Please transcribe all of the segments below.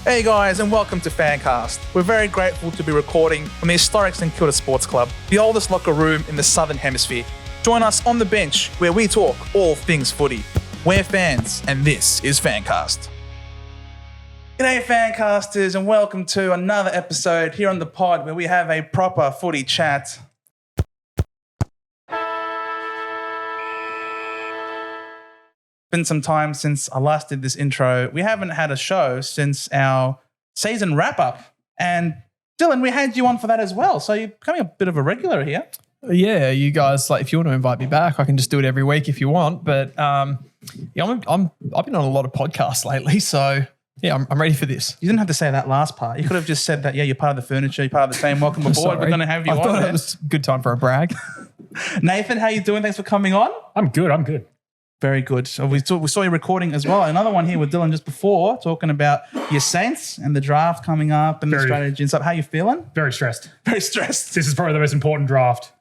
Hey guys, and welcome to FanCast. We're very grateful to be recording from the historic St Kilda Sports Club, the oldest locker room in the Southern Hemisphere. Join us on the bench where we talk all things footy. We're fans, and this is FanCast. G'day FanCasters, and welcome to another episode here on the pod where we have a proper footy chat. Been some time since I last did this intro. We haven't had a show since our season wrap-up. And Dylan, we had you on for that as well. So you're becoming a bit of a regular here. Yeah, you guys, like, if you want to invite me back, I can just do it every week if you want. But I've been on a lot of podcasts lately, so yeah, I'm ready for this. You didn't have to say that last part. You could have just said that, yeah, you're part of the furniture, you're part of the team. Welcome aboard. We're going to have you I on. thought it was a good time for a brag. Nathan, how you doing? Thanks for coming on. I'm good. Very good. So we saw you recording as well. Another one here with Dylan just before, talking about your Saints and the draft coming up and the strategy and stuff. How you feeling? Very stressed. Very stressed. This is probably the most important draft.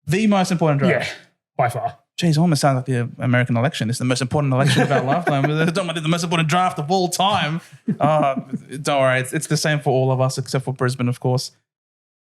The most important draft? Yeah, by far. Jeez, almost sounds like the American election. It's the most important election of our lifetime. The most important draft of all time. Don't worry. It's the same for all of us except for Brisbane, of course.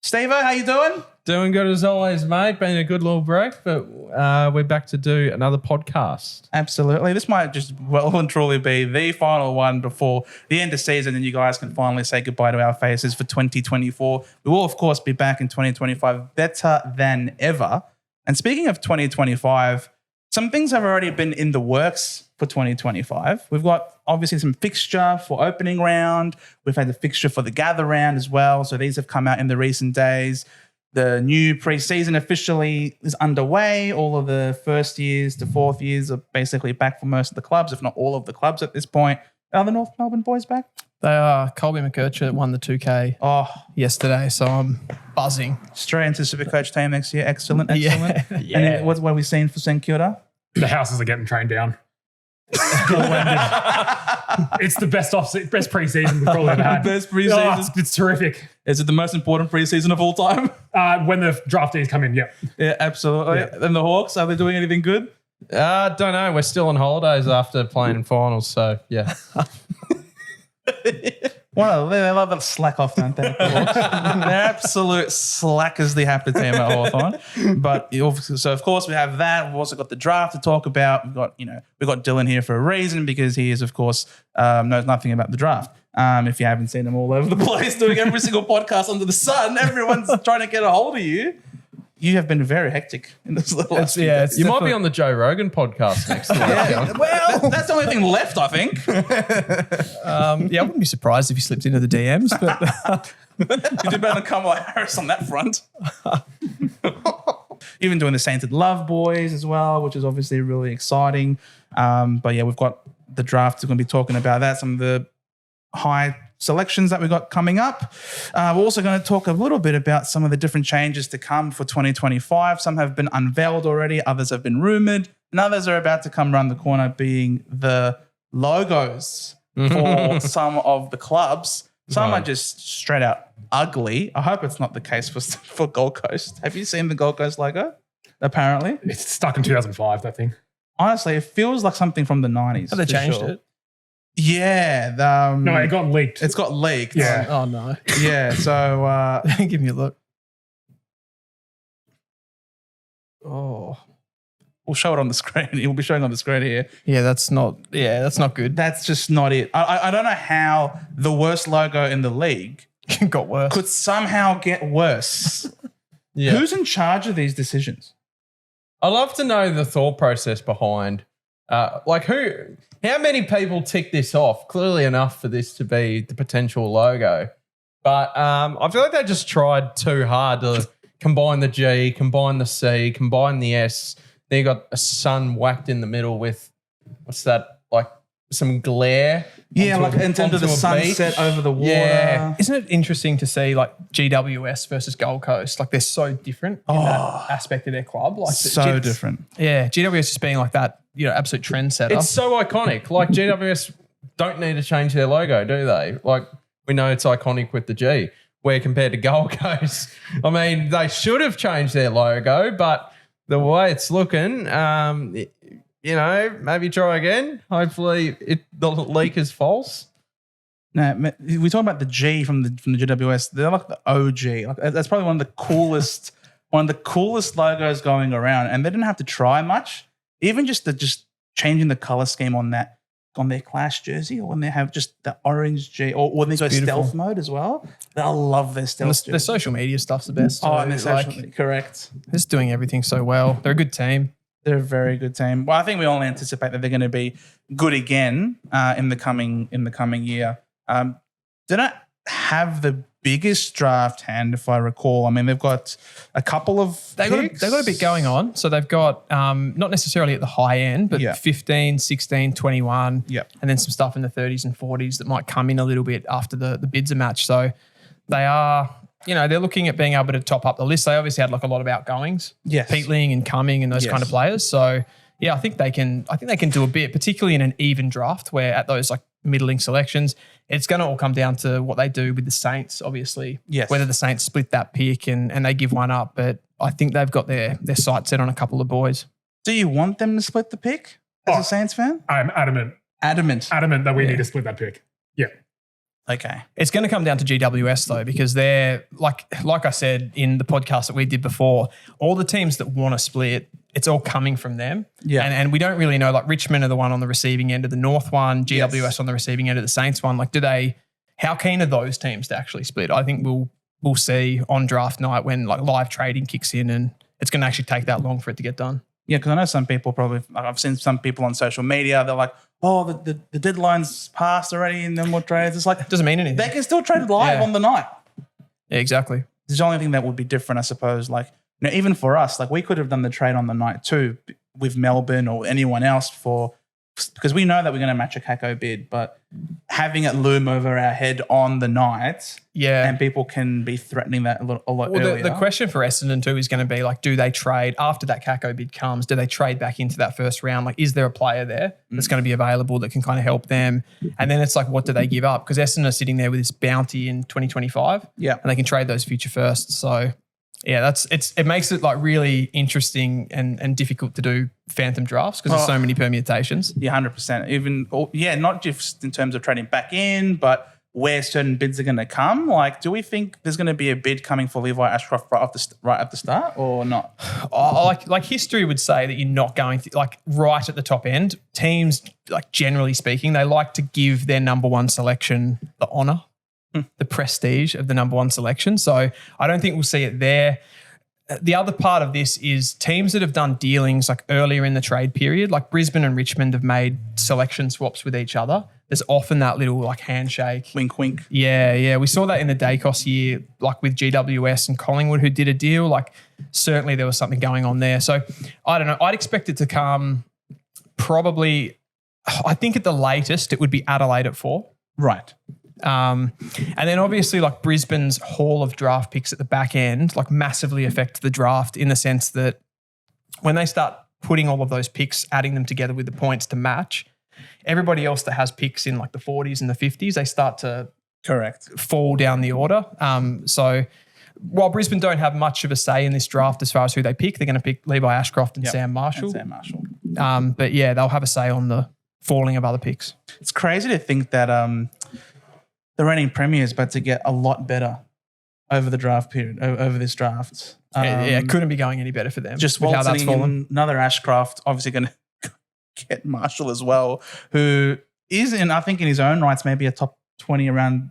Steveo, how you doing? Doing good as always, mate. Been a good little break, but we're back to do another podcast. Absolutely. This might just well and truly be the final one before the end of season, and you guys can finally say goodbye to our faces for 2024. We will, of course, be back in 2025 better than ever. And speaking of 2025, some things have already been in the works for 2025. We've got obviously some fixture for opening round. We've had the fixture for the gather round as well. So these have come out in the recent days. The new pre-season officially is underway. All of the first years to fourth years are basically back for most of the clubs, if not all of the clubs at this point. Are the North Melbourne boys back? They are. Colby McKercher won the 2K yesterday, so I'm buzzing. Straight into Supercoach team next year. Excellent. Yeah. And what are we seeing for St Kilda? The houses are getting trained down. It's the best pre-season we've probably ever had. Best pre-season. Oh, it's terrific. Is it the most important pre-season of all time? When the draftees come in, yep. Yeah, absolutely. Yeah. And the Hawks, are they doing anything good? Don't know. We're still on holidays after playing in finals, so yeah. Well, they love that slack off, don't they? They're absolute slackers, the happy team at Hawthorn. But so of course we have that. We've also got the draft to talk about. We've got Dylan here for a reason because he is, of course, knows nothing about the draft. If you haven't seen him all over the place doing every single podcast under the sun, everyone's trying to get a hold of you. You have been very hectic in this little last few days. You might be on the Joe Rogan podcast next year. Well, that's the only thing left, I think. I wouldn't be surprised if you slipped into the DMs, but you did better than Kamala Harris on that front. Even doing the Sainted Love Boys as well, which is obviously really exciting. But yeah, we've got the draft. We're going to be talking about that. Some of the high selections that we got coming up. We're also going to talk a little bit about some of the different changes to come for 2025. Some have been unveiled already, others have been rumored, and others are about to come around the corner, being the logos for some of the clubs. Some are just straight out ugly. I hope it's not the case for Gold Coast. Have you seen the Gold Coast logo? Apparently. It's stuck in 2005, that thing. Honestly, it feels like something from the 90s. have they changed it? Yeah. No, it got leaked. It's got leaked. Yeah. Oh, no. Yeah, so... Give me a look. Oh. We'll show it on the screen. It will be showing on the screen here. Yeah, that's not good. That's just not it. I don't know how the worst logo in the league got worse. could somehow get worse. Yeah. Who's in charge of these decisions? I'd love to know the thought process behind, how many people tick this off? Clearly enough for this to be the potential logo. But I feel like they just tried too hard to combine the G, combine the C, combine the S. Then you got a sun whacked in the middle with, what's that, like some glare? Yeah, like in terms of the sunset over the water. Yeah. Isn't it interesting to see like GWS versus Gold Coast? Like they're so different in that aspect of their club. Like So different. Yeah, GWS just being like that, absolute trendsetter. It's so iconic. Like GWS don't need to change their logo, do they? Like we know it's iconic with the G. Where compared to Gold Coast, I mean, they should have changed their logo, but the way it's looking, maybe try again. Hopefully the leak is false. No, we talking about the G from the GWS. They're like the OG. Like, that's probably one of the coolest logos going around. And they didn't have to try much. Even just changing the color scheme on their Clash jersey, or when they have just the orange G, or when they go stealth mode as well. I love their stealth jersey. Their social media stuff's the best. Oh, and their correct. They're just doing everything so well. They're a good team. They're a very good team. Well, I think we all anticipate that they're going to be good again in the coming year. They don't have the biggest draft hand, if I recall. I mean, they've got a couple of They've got a bit going on. So they've got not necessarily at the high end, but 15, 16, 21, and then some stuff in the 30s and 40s that might come in a little bit after the bids are matched. So they are, they're looking at being able to top up the list. They obviously had like a lot of outgoings, Peatling and Cumming and those kind of players. So yeah, I think they can do a bit, particularly in an even draft where at those like middling selections, it's going to all come down to what they do with the Saints, obviously. Yes. Whether the Saints split that pick and they give one up. But I think they've got their sights set on a couple of boys. Do you want them to split the pick as a Saints fan? I'm adamant. Adamant That we need to split that pick. Yeah. Okay. It's going to come down to GWS though, because they're like I said in the podcast that we did before, all the teams that want to split, it's all coming from them. Yeah. And we don't really know, like Richmond are the one on the receiving end of the North one, GWS on the receiving end of the Saints one. Like how keen are those teams to actually split? I think we'll see on draft night when like live trading kicks in, and it's going to actually take that long for it to get done. Yeah, because I know some people I've seen some people on social media, they're like, oh, the deadline's passed already and then what trades? It's like, It doesn't mean anything. they can still trade live on the night. Yeah, exactly. It's the only thing that would be different, I suppose. Like, even for us, like we could have done the trade on the night too with Melbourne or anyone else because we know that we're going to match a Kako bid, but having it loom over our head on the night, and people can be threatening that a lot earlier. The question for Essendon too is going to be like, do they trade after that Kako bid comes? Do they trade back into that first round? Like, is there a player there that's going to be available that can kind of help them? And then it's like, what do they give up? Because Essendon are sitting there with this bounty in 2025, and they can trade those future firsts. So yeah, it makes it like really interesting and difficult to do phantom drafts because there's so many permutations. Yeah, 100%. Not just in terms of trading back in, but where certain bids are going to come. Like, do we think there's going to be a bid coming for Levi Ashcroft right at the start or not? Like history would say that you're not going to, like right at the top end. Teams, like generally speaking, they like to give their number one selection the honour, the prestige of the number one selection. So I don't think we'll see it there. The other part of this is teams that have done dealings like earlier in the trade period, like Brisbane and Richmond have made selection swaps with each other. There's often that little like handshake. Wink, wink. Yeah. We saw that in the Dacos year, like with GWS and Collingwood who did a deal. Like certainly there was something going on there. So I don't know. I'd expect it to come probably, I think at the latest it would be Adelaide at 4. Right. And then obviously like Brisbane's haul of draft picks at the back end like massively affect the draft in the sense that when they start putting all of those picks, adding them together with the points to match, everybody else that has picks in like the 40s and the 50s, they start to fall down the order. So while Brisbane don't have much of a say in this draft as far as who they pick, they're going to pick Levi Ashcroft and Sam Marshall. But yeah, they'll have a say on the falling of other picks. It's crazy to think that the reigning premier is about to get a lot better over the draft period, over this draft. It couldn't be going any better for them. Just waltzing in another Ashcroft, obviously going to get Marshall as well, who is I think in his own rights, maybe a top 20 around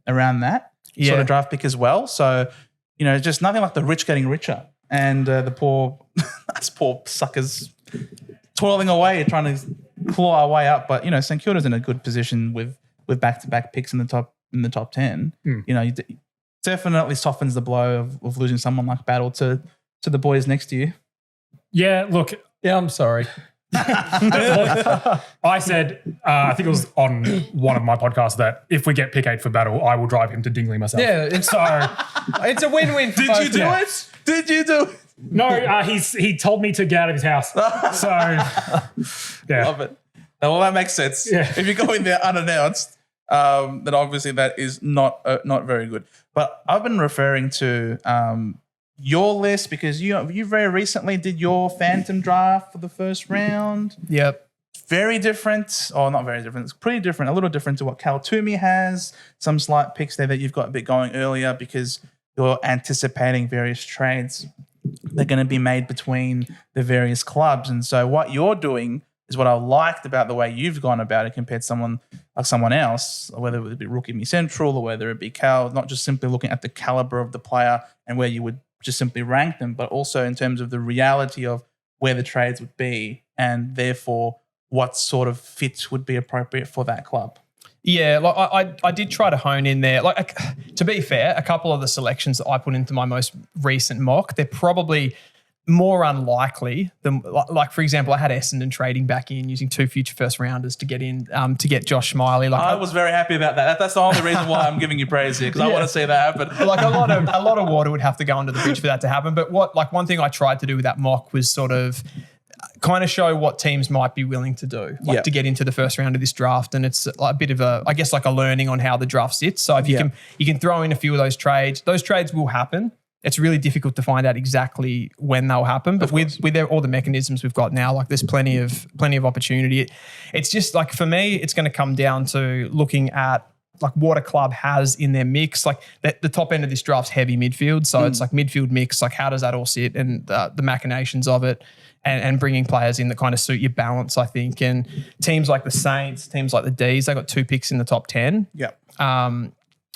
that sort of draft pick as well. So, just nothing like the rich getting richer and the poor, us poor suckers toiling away, trying to claw our way up. But, St Kilda's in a good position with back-to-back picks in the top 10. It definitely softens the blow of losing someone like Battle to the boys next to you. Yeah, look. Yeah, I'm sorry. I said, I think it was on one of my podcasts that if we get pick 8 for Battle, I will drive him to Dingley myself. Yeah, it's a win-win for both. Did you do it? Did you do it? No, he told me to get out of his house. So, yeah. Love it. Well, that makes sense. Yeah. If you go in there unannounced, then obviously that is not very good. But I've been referring to your list because you very recently did your phantom draft for the first round. Yep. very different, or not very different. It's pretty different, a little different to what Cal Toomey has. Some slight picks there that you've got a bit going earlier because you're anticipating various trades they're going to be made between the various clubs. And so what you're doing is what I liked about the way you've gone about it compared to someone else, whether it be Rookie Me Central or whether it be Cal, not just simply looking at the caliber of the player and where you would just simply rank them, but also in terms of the reality of where the trades would be and therefore what sort of fit would be appropriate for that club. Yeah, like I did try to hone in there. Like, to be fair, a couple of the selections that I put into my most recent mock, they're probably more unlikely than, like for example, I had Essendon trading back in using 2 future first rounders to get in to get Josh Smiley. Like I was very happy about that. That's the only reason why I'm giving you praise here because I want to see that happen. Like a lot of water would have to go under the bridge for that to happen. But one thing I tried to do with that mock was sort of kind of show what teams might be willing to do, to get into the first round of this draft. And it's like a bit of a, I guess, like a learning on how the draft sits. So if you can throw in a few of those trades will happen. It's really difficult to find out exactly when they'll happen, but with all the mechanisms we've got now, like there's plenty of opportunity. It's just like, for me, it's going to come down to looking at like what a club has in their mix. Like the top end of this draft's heavy midfield. So it's like midfield mix, like how does that all sit and the machinations of it and bringing players in that kind of suit your balance, I think. And teams like the Saints, teams like the D's, they got 2 picks in the top 10.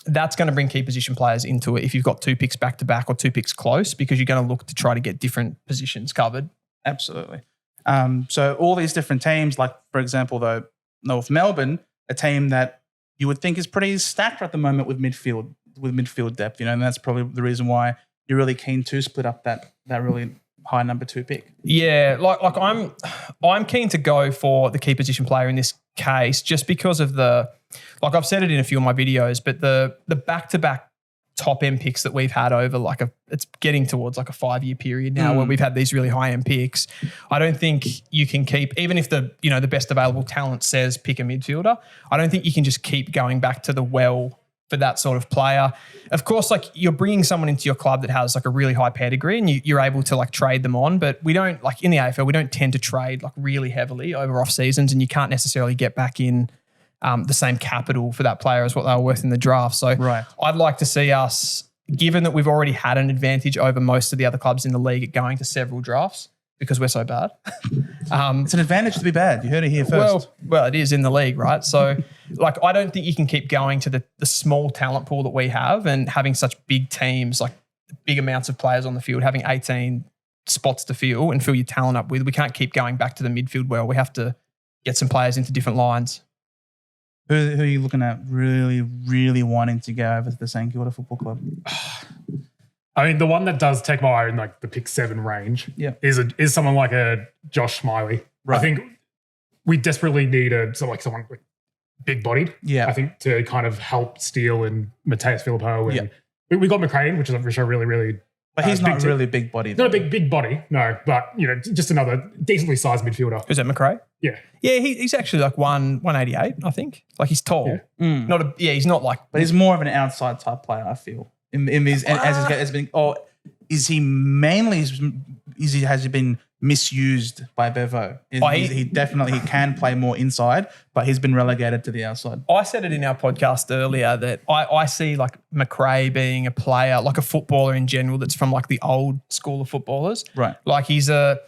That's going to bring key position players into it if you've got 2 picks back to back or 2 picks close, because you're going to look to try to get different positions covered. Absolutely. So all these different teams, like for example, though, North Melbourne, a team that you would think is pretty stacked at the moment with midfield depth, and that's probably the reason why you're really keen to split up that really high number 2 pick. Yeah, like I'm keen to go for the key position player in this case, just because of like I've said it in a few of my videos, but the back-to-back top end picks that we've had over it's getting towards like a 5-year period now where we've had these really high end picks. I don't think you can keep, even if the best available talent says pick a midfielder, I don't think you can just keep going back to the well for that sort of player. Of course, like you're bringing someone into your club that has like a really high pedigree and you're able to like trade them on, but we don't, like in the AFL, we don't tend to trade like really heavily over off seasons, and you can't necessarily get back in the same capital for that player as what they were worth in the draft. So I'd like to see us, given that we've already had an advantage over most of the other clubs in the league at going to several drafts because we're so bad. It's an advantage to be bad. You heard it here first. Well, it is in the league, right? So like I don't think you can keep going to the small talent pool that we have and having such big teams, like big amounts of players on the field, having 18 spots to fill and fill your talent up with. We can't keep going back to the midfield well. We have to get some players into different lines. Who are you looking at really, really wanting to go over to the St Kilda Football Club? I mean, the one that does take my eye in like the pick 7 range is someone like a Josh Smiley. Right. I think we desperately need someone like big-bodied. Yeah. I think to kind of help Steele and Mateus Filippo. And we got McCrane, which is a really, really. But he's not really big-bodied. Not a big body, no. But just another decently sized midfielder. Is that McRae? Yeah. Yeah, he's actually like 188, I think. Like he's tall. Yeah. He's not like. But he's more of an outside type player, I feel. Has he been misused by Bevo? He definitely can play more inside, but he's been relegated to the outside. I said it in our podcast earlier that I see like McRae being a player, like a footballer in general, that's from like the old school of footballers. Right. Like he's a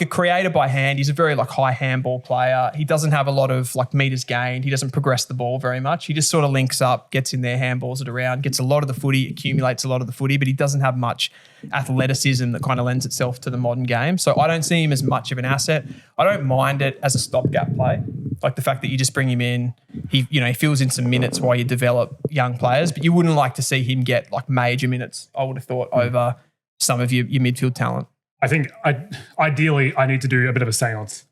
creator by hand. He's a very like high handball player. He doesn't have a lot of like meters gained. He doesn't progress the ball very much. He just sort of links up, gets in there, handballs it around, gets a lot of the footy, accumulates a lot of the footy, but he doesn't have much athleticism that kind of lends itself to the modern game. So I don't see him as much of an asset. I don't mind it as a stopgap play. Like the fact that you just bring him in, he fills in some minutes while you develop young players, but you wouldn't like to see him get like major minutes, I would have thought, over some of your midfield talent. I think ideally I need to do a bit of a seance.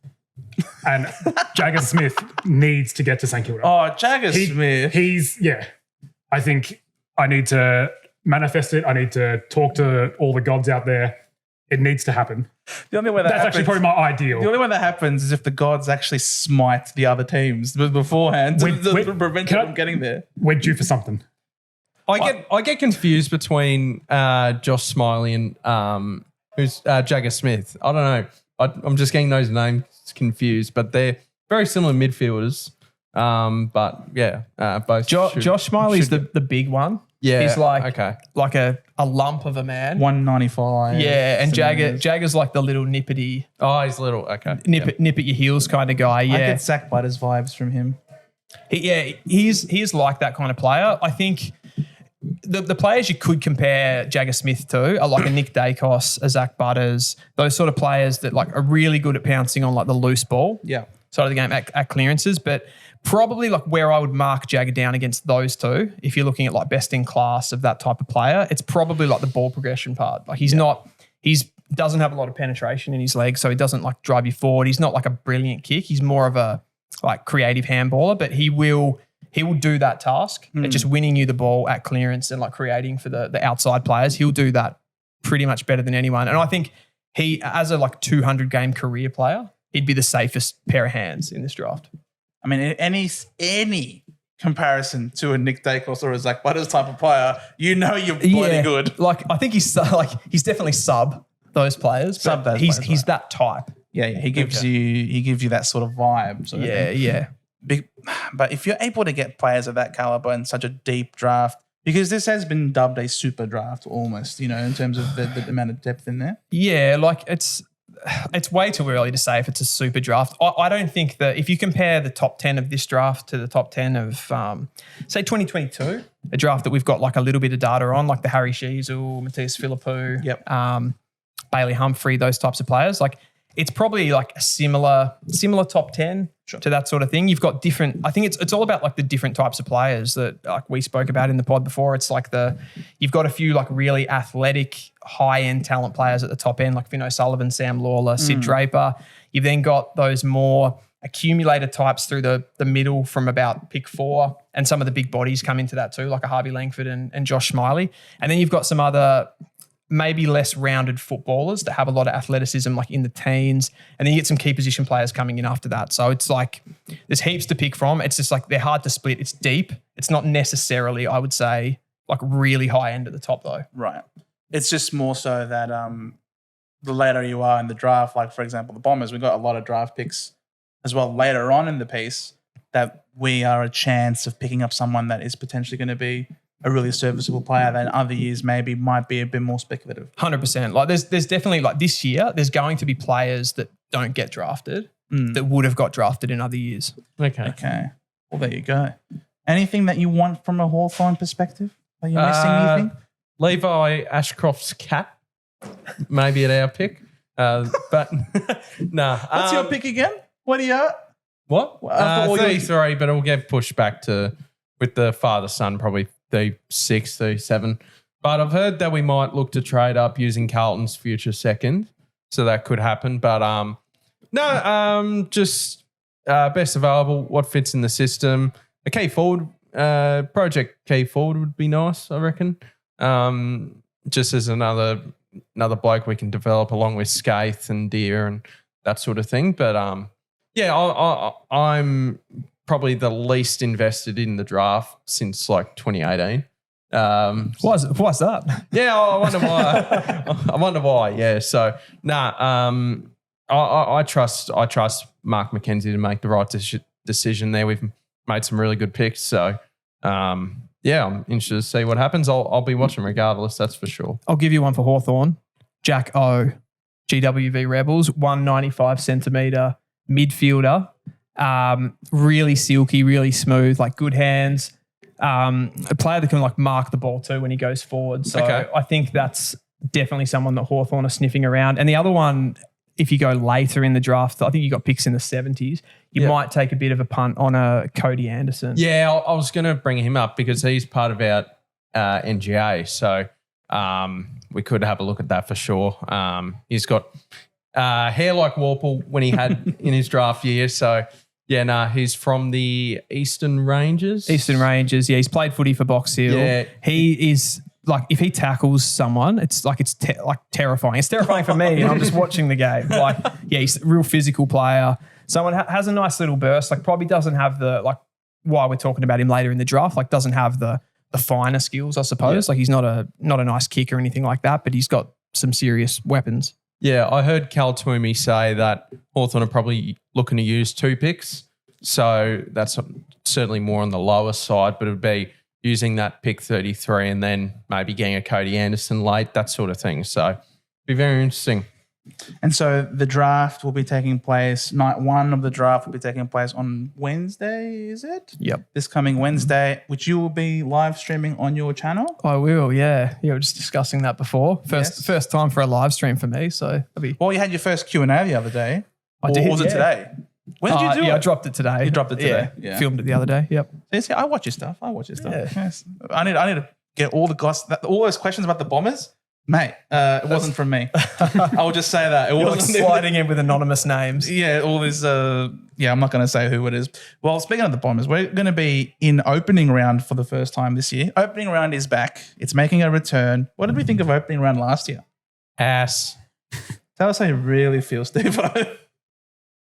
And Jagger Smith needs to get to St Kilda. Oh, Jagger Smith. I think I need to manifest it. I need to talk to all the gods out there. It needs to happen. The only way that's actually probably my ideal. The only way that happens is if the gods actually smite the other teams beforehand to prevent them from getting there. We're due for something. I get confused between Josh Smiley and who's Jagger Smith. I don't know. I'm just getting those names confused, but they're very similar midfielders. But yeah, both. Josh Smiley's the big one. Yeah, he's like a lump of a man. 195. Yeah, and Jagger's like the little nippity. Oh, he's little. Okay, nip at your heels kind of guy. Yeah, I get Zach Butters vibes from him. He's like that kind of player. I think the players you could compare Jagger Smith to are like a Nick Dacos, a Zach Butters, those sort of players that like are really good at pouncing on like the loose ball. Yeah. Side of the game at clearances, but probably like where I would mark Jagger down against those two, if you're looking at like best in class of that type of player, it's probably like the ball progression part. Like he doesn't have a lot of penetration in his legs, so he doesn't like drive you forward. He's not like a brilliant kick. He's more of a like creative handballer, but he will do that task at just winning you the ball at clearance and like creating for the outside players. He'll do that pretty much better than anyone. And I think he, as a like 200 game career player, he'd be the safest pair of hands in this draft. I mean, any comparison to a Nick Dacos or a Zach Butters type of player, you're bloody good. Like I think he's definitely sub those players. He's that type. Yeah, he gives you that sort of vibe. Yeah. But if you're able to get players of that caliber in such a deep draft, because this has been dubbed a super draft almost, in terms of the amount of depth in there. Yeah, like it's way too early to say if it's a super draft. I don't think that if you compare the top 10 of this draft to the top 10 of, say, 2022, a draft that we've got like a little bit of data on, like the Harry Sheezel, Matthias Philippou, Bailey Humphrey, those types of players, like it's probably like a similar top 10 to that sort of thing. You've got different, I think it's all about like the different types of players that like we spoke about in the pod before. It's like you've got a few like really athletic, high-end talent players at the top end, like Fino Sullivan, Sam Lawler, Sid Draper. You've then got those more accumulator types through the middle from about pick 4, and some of the big bodies come into that too, like a Harvey Langford and Josh Smiley. And then you've got some other maybe less rounded footballers that have a lot of athleticism like in the teens, and then you get some key position players coming in after that. So it's like there's heaps to pick from. It's just like they're hard to split. It's deep. It's not necessarily, I would say, like really high end at the top though. Right. It's just more so that the later you are in the draft, like for example, the Bombers, we've got a lot of draft picks as well later on in the piece that we are a chance of picking up someone that is potentially going to be a really serviceable player that in other years maybe might be a bit more speculative. 100%. Like there's definitely like this year, there's going to be players that don't get drafted that would have got drafted in other years. Okay. Well, there you go. Anything that you want from a Hawthorn perspective? Are you missing anything? Levi Ashcroft's cat, maybe at our pick. But nah. What's your pick again? What are you at? What? 33, but it'll get pushed back to, with the father-son, probably 36, 37. But I've heard that we might look to trade up using Carlton's future second. So that could happen. But just best available, what fits in the system. A key forward, project key forward would be nice, I reckon. Just as another bloke we can develop along with Skaith and Deer and that sort of thing. But I'm probably the least invested in the draft since like 2018. Why's that? Yeah, I wonder why. Yeah. So I trust Mark McKenzie to make the right decision there. We've made some really good picks. So I'm interested to see what happens. I'll be watching regardless, that's for sure. I'll give you one for Hawthorn. Jack O, GWV Rebels, 195 centimetre midfielder. Really silky, really smooth, like good hands. A player that can like mark the ball too when he goes forward. So I think that's definitely someone that Hawthorn are sniffing around. And the other one, if you go later in the draft, I think you got picks in the 70s. You might take a bit of a punt on a Cody Anderson. Yeah, I was going to bring him up because he's part of our NGA. So we could have a look at that for sure. He's got hair like Warple when he had in his draft year. So he's from the Eastern Ranges. Yeah, he's played footy for Box Hill. Yeah. He is like, if he tackles someone, it's terrifying. It's terrifying for me. And I'm just watching the game. Like, he's a real physical player. Someone has a nice little burst. Like, probably doesn't have the why we're talking about him later in the draft. Like, doesn't have the finer skills, I suppose. Yeah. Like, he's not a nice kick or anything like that, but he's got some serious weapons. Yeah, I heard Cal Twomey say that Hawthorn are probably looking to use 2 picks So that's certainly more on the lower side, but it would be using that pick 33 and then maybe getting a Cody Anderson late, that sort of thing. So it'd be very interesting. And so the draft will be taking place, night one of the draft will be taking place on Wednesday, is it? Yep. This coming Wednesday, which you will be live streaming on your channel? I will, yeah. Yeah, we're just discussing that before. Yes. First time for a live stream for me, so that'll be... Well, you had your first Q&A the other day. I did, Or was it today? When did you do it? I dropped it today. You dropped it today? Yeah. Filmed it the other day, yep. See, I watch your stuff. Yeah. Yes. I need to get all those questions about the Bombers. Mate, it wasn't from me. I'll just say that. It You're wasn't sliding in with anonymous names. Yeah, all this. I'm not going to say who it is. Well, speaking of the Bombers, we're going to be in opening round for the first time this year. Opening round is back. It's making a return. What did we think of opening round last year? Ass. Tell us how you really feel, Steve.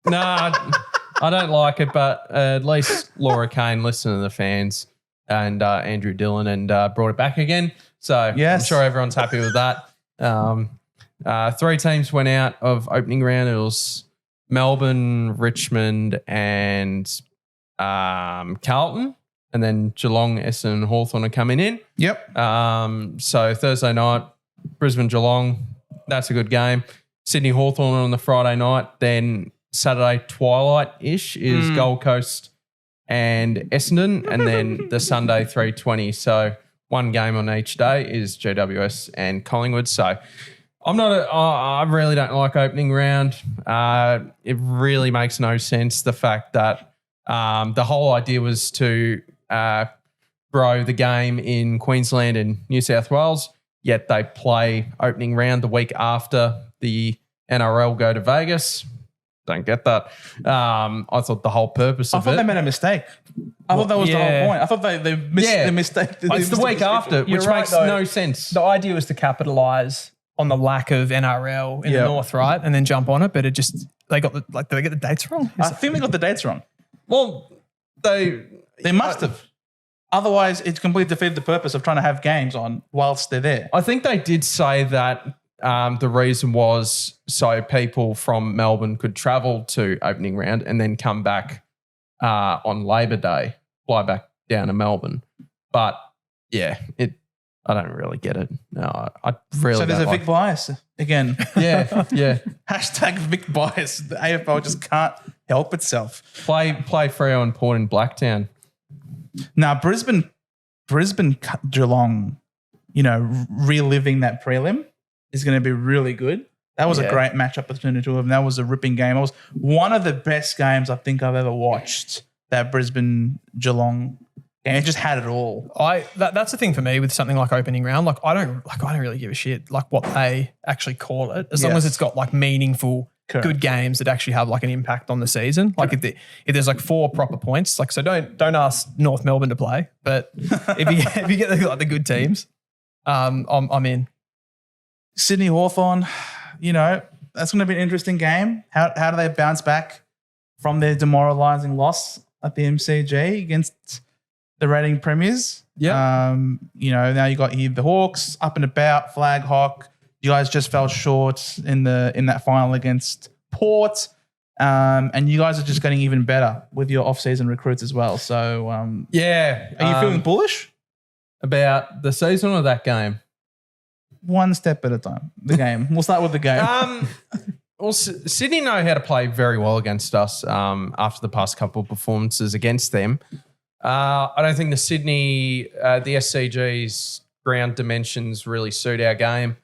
No, I don't like it, but at least Laura Kane listened to the fans and Andrew Dillon and brought it back again. So yes. I'm sure everyone's happy with that. 3 teams went out of opening round. It was Melbourne, Richmond, and Carlton. And then Geelong, Essendon, and Hawthorn are coming in. Yep. So Thursday night, Brisbane, Geelong. That's a good game. Sydney, Hawthorn on the Friday night. Then Saturday twilight-ish is Gold Coast and Essendon. And then the Sunday 3:20. So one game on each day is GWS and Collingwood. So I really don't like opening round. It really makes no sense. The fact that the whole idea was to grow the game in Queensland and New South Wales, yet they play opening round the week after the NRL go to Vegas. Don't get that. I thought the whole purpose of it. I thought they made a mistake. I thought that was the whole point. I thought they missed the mistake. It's the week after, which makes no sense. The idea was to capitalise on the lack of NRL in the North, right? And then jump on it, but it just, they got did they get the dates wrong? I think they got the dates wrong. Well, they must have. Otherwise, it's completely defeated the purpose of trying to have games on whilst they're there. I think they did say that the reason was so people from Melbourne could travel to opening round and then come back on Labor Day, fly back down to Melbourne. But yeah, I don't really get it. No, I really. So there's a Vic bias again. Yeah. Hashtag Vic bias. The AFL just can't help itself. Play Freo and Port in Blacktown. Now Brisbane, Geelong, reliving that prelim is going to be really good. That was a great matchup between the two of them. That was a ripping game. It was one of the best games I think I've ever watched. That Brisbane Geelong game. It just had it all. That's the thing for me with something like opening round. I don't really give a shit like what they actually call it, as long as it's got like meaningful. Correct. Good games that actually have like an impact on the season. Like if there's like 4 proper points, so don't ask North Melbourne to play, but if you get the good teams, I'm in. Sydney Hawthorn, that's going to be an interesting game. How do they bounce back from their demoralising loss at the MCG against the reigning premiers? Yeah. Now you got here the Hawks up and about, Flag Hawk. You guys just fell short in that final against Port, and you guys are just getting even better with your off-season recruits as well. So, are you feeling bullish about the season or that game? One step at a time. The game. We'll start with the game. Well, Sydney know how to play very well against us after the past couple of performances against them. I don't think the SCG's ground dimensions really suit our game.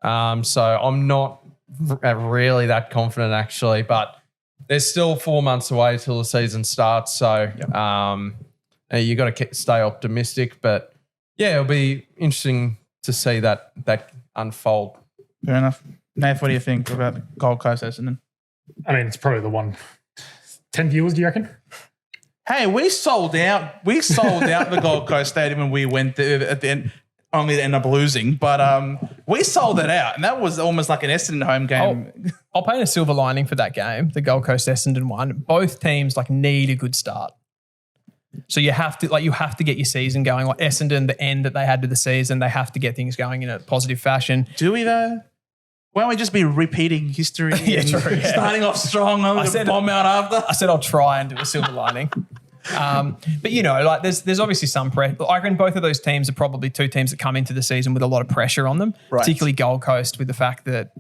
So I'm not really that confident actually, but there's still 4 months away till the season starts. So you got to stay optimistic, but yeah, it'll be interesting to see that unfold. Fair enough. Nath, what do you think about Gold Coast Essendon? I mean, it's probably the one. 10 viewers, do you reckon? Hey, we sold out the Gold Coast Stadium when we went there at the end. Only to end up losing, but we sold it out, and that was almost like an Essendon home game. I'll paint a silver lining for that game, the Gold Coast Essendon one. Both teams need a good start, so you have to get your season going. Like Essendon, the end that they had to the season, they have to get things going in a positive fashion. Do we though? Why don't we just be repeating history? Yeah, true, yeah. Starting off strong, and then bomb out after. I said I'll try and do a silver lining. But like there's obviously some pressure. I reckon both of those teams are probably two teams that come into the season with a lot of pressure on them, particularly Gold Coast with the fact that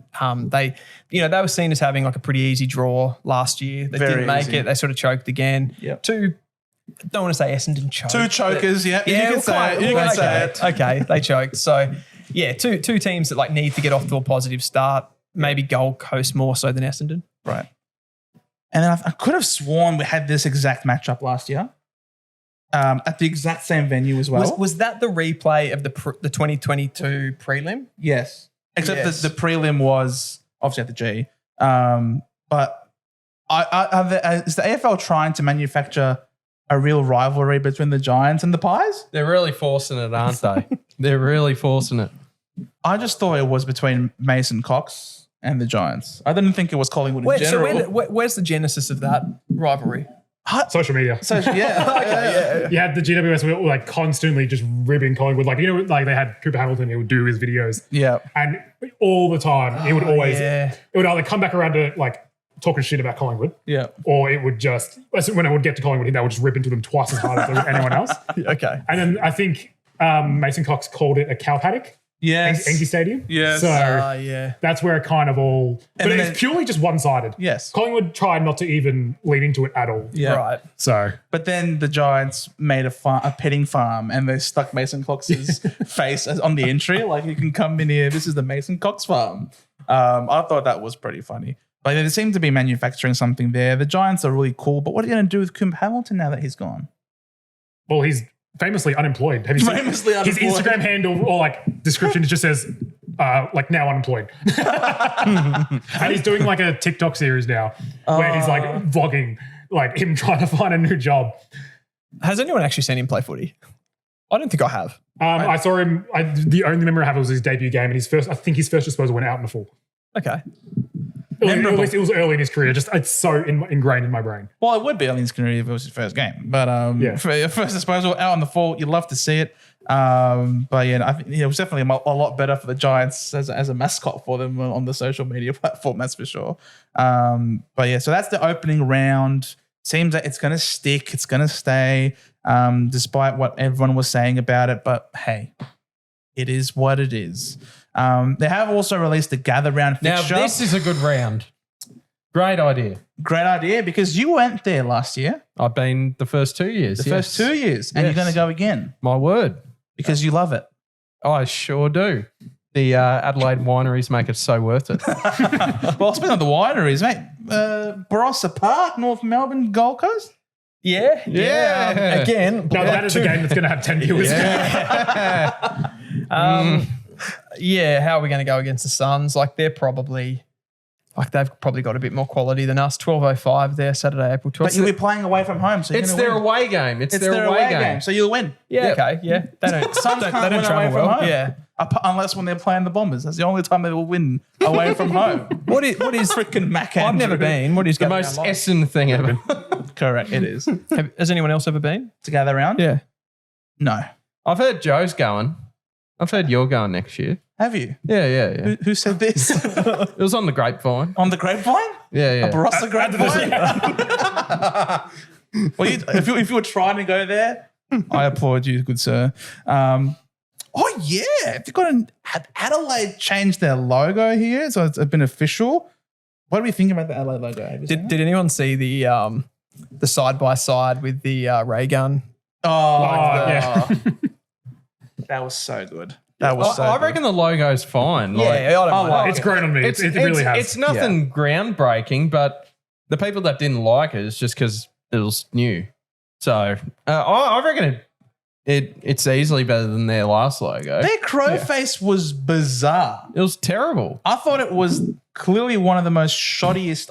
they were seen as having like a pretty easy draw last year. They didn't make it. They sort of choked again. Yep. Don't want to say Essendon choked. Two chokers, yeah. You can say it. You can say it. Okay, they choked. So yeah, two teams that like need to get off to a positive start. Maybe Gold Coast more so than Essendon. Right. And then I could have sworn we had this exact matchup last year at the exact same venue as well. Was that the replay of the 2022 prelim? Yes. Except that the prelim was obviously at the G. But is the AFL trying to manufacture a real rivalry between the Giants and the Pies? They're really forcing it, aren't they? They're really forcing it. I just thought it was between Mason Cox and the Giants. I didn't think it was Collingwood in general. So where's the genesis of that rivalry? Social media. Yeah. You had the GWS were like constantly just ribbing Collingwood. Like, like they had Cooper Hamilton who would do his videos. Yeah. And all the time, it would always, it would either come back around to like talking shit about Collingwood. Yeah. Or it would just, when it would get to Collingwood, they would just rip into them twice as hard as anyone else. Okay. And then I think Mason Cox called it a cow paddock. Yes. Engie Stadium. Yes. So that's where it kind of all, but it's purely just one-sided. Yes. Collingwood tried not to even lean into it at all. Yeah. Right. So. But then the Giants made a petting farm and they stuck Mason Cox's face on the entry. Like, you can come in here. This is the Mason Cox farm. I thought that was pretty funny. But they seem to be manufacturing something there. The Giants are really cool. But what are you going to do with Cooper Hamilton now that he's gone? Well, he's famously unemployed. Have you seen his Instagram handle or like description? It just says like now unemployed, and he's doing like a TikTok series now where he's like vlogging like him trying to find a new job. Has anyone actually seen him play footy? I don't think I have. I saw him. The only memory I have was his debut game, and his first disposal went out in the full. Okay. At least it was early in his career. Just it's so ingrained in my brain. Well, it would be early in his career if it was his first game. But for your first disposal out on the fall, you'd love to see it. But yeah, I think it was definitely a lot better for the Giants as a mascot for them on the social media platform. That's for sure. But yeah, so that's the opening round. Seems like it's going to stick. It's going to stay, despite what everyone was saying about it. But hey, it is what it is. They have also released the gather round fixture. Now, this is a good round. Great idea. Great idea, because you went there last year. I've been the first 2 years. First 2 years. And you're going to go again. My word. Because you love it. I sure do. The Adelaide wineries make it so worth it. Well, speaking of the wineries, mate, Barossa Park, North Melbourne, Gold Coast? Yeah. No, Again. that is a game that's going to have 10 viewers. Yeah, how are we going to go against the Suns? Like they've probably got a bit more quality than us. 12:05 there, Saturday, April 12th. But you'll be playing away from home, so it's their away game. It's their away game. So you'll win. Yeah, okay, yeah. They don't travel well. Home. Yeah. Unless when they're playing the Bombers. That's the only time they will win away from home. What is freaking Mac I've never been. What is the most Essen thing ever? Correct, it is. Has anyone else ever been? To gather around? Yeah. No. I've heard Joe's going. I've heard you're going next year. Have you? Yeah. Who said this? It was on the grapevine. On the grapevine? Yeah. A Barossa grapevine? Well, if you were trying to go there, I applaud you, good sir. Oh, yeah. They've got Adelaide changed their logo here, so it's been official. What do we think about the Adelaide logo? Did anyone see the side-by-side with the ray gun? Yeah. That was so good. I reckon the logo's fine. I don't mind. It's grown on me. It really has. It's nothing groundbreaking, but the people that didn't like it is just because it was new. So I reckon it's easily better than their last logo. Their crow face was bizarre. It was terrible. I thought it was clearly one of the most shoddiest,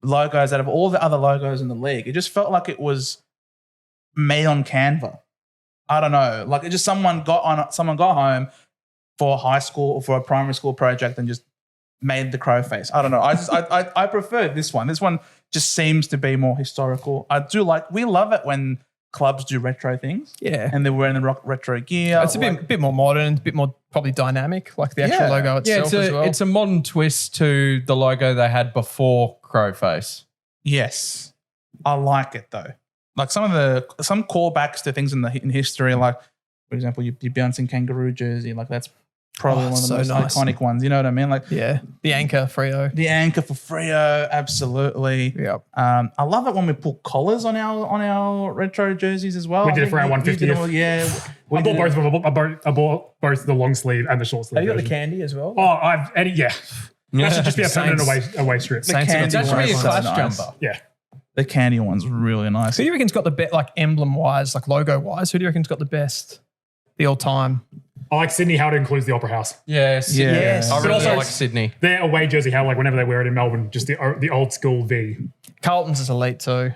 logos out of all the other logos in the league. It just felt like it was made on Canva. I don't know. Like it just someone got home for a high school or for a primary school project and just made the crow face. I don't know. I prefer this one. This one just seems to be more historical. We love it when clubs do retro things. Yeah. And they're wearing the retro gear. It's a bit more modern, a bit more probably dynamic, like the actual logo itself as well. It's a modern twist to the logo they had before Crowface. Yes. I like it though. Like some callbacks to things in history, like for example, your bouncing kangaroo jersey, like that's probably one of the most iconic ones. You know what I mean? Like the anchor Freo. The anchor for Freo, absolutely. Yep. I love it when we put collars on our retro jerseys as well. We did it for our 150th. Yeah. I bought both of them. I bought both the long sleeve and the short sleeve. Have you got the candy as well? Oh, that should just be a permanent away strip. That should be a clash jumper. Yeah. The candy one's really nice. Who do you reckon's got the best, like emblem-wise, like logo-wise, who do you reckon's got the best, the all-time? I like Sydney how it includes the Opera House. Yes. I really like Sydney. Their away jersey, how like whenever they wear it in Melbourne, just the old school V. Carlton's is elite too.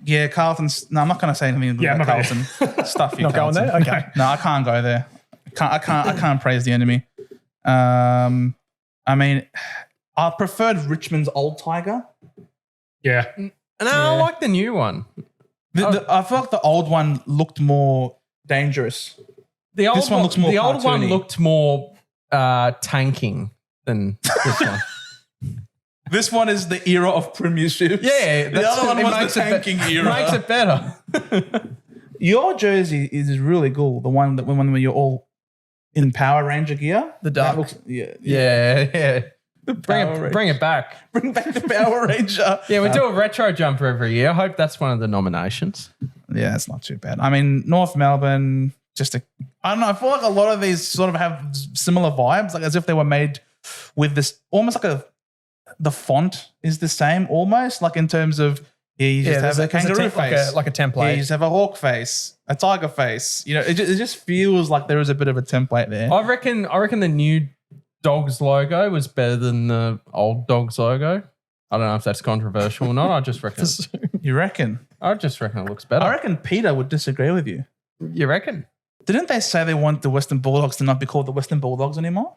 Yeah, Carlton's. No, I'm not going to say anything about Carlton. Stuff you. Not Carlton. going there? Okay. No, I can't go there. I can't praise the enemy. I mean, I preferred Richmond's old Tiger. Yeah. No, I like the new one. I feel like the old one looked more dangerous. This one looks more The old cartoony. one looked more tanking than this one. This one is the era of premierships. Yeah, the other one was the tanking era. Makes it better. Your jersey is really cool. The one when you're all in Power Ranger gear. The dark. Looks, Yeah. Bring it back. Bring back the Power Ranger. Yeah, we do a retro jumper every year. I hope that's one of the nominations. Yeah, it's not too bad. I mean, North Melbourne, I don't know. I feel like a lot of these sort of have similar vibes, like as if they were made with this almost like the font is the same almost, like in terms of you just have a kangaroo face. like a template. You just have a hawk face, a tiger face. You know, it just feels like there is a bit of a template there. I reckon the new Dogs logo was better than the old Dogs logo. I don't know if that's controversial or not. I just reckon. You reckon? I just reckon it looks better. I reckon Peter would disagree with you. You reckon? Didn't they say they want the Western Bulldogs to not be called the Western Bulldogs anymore?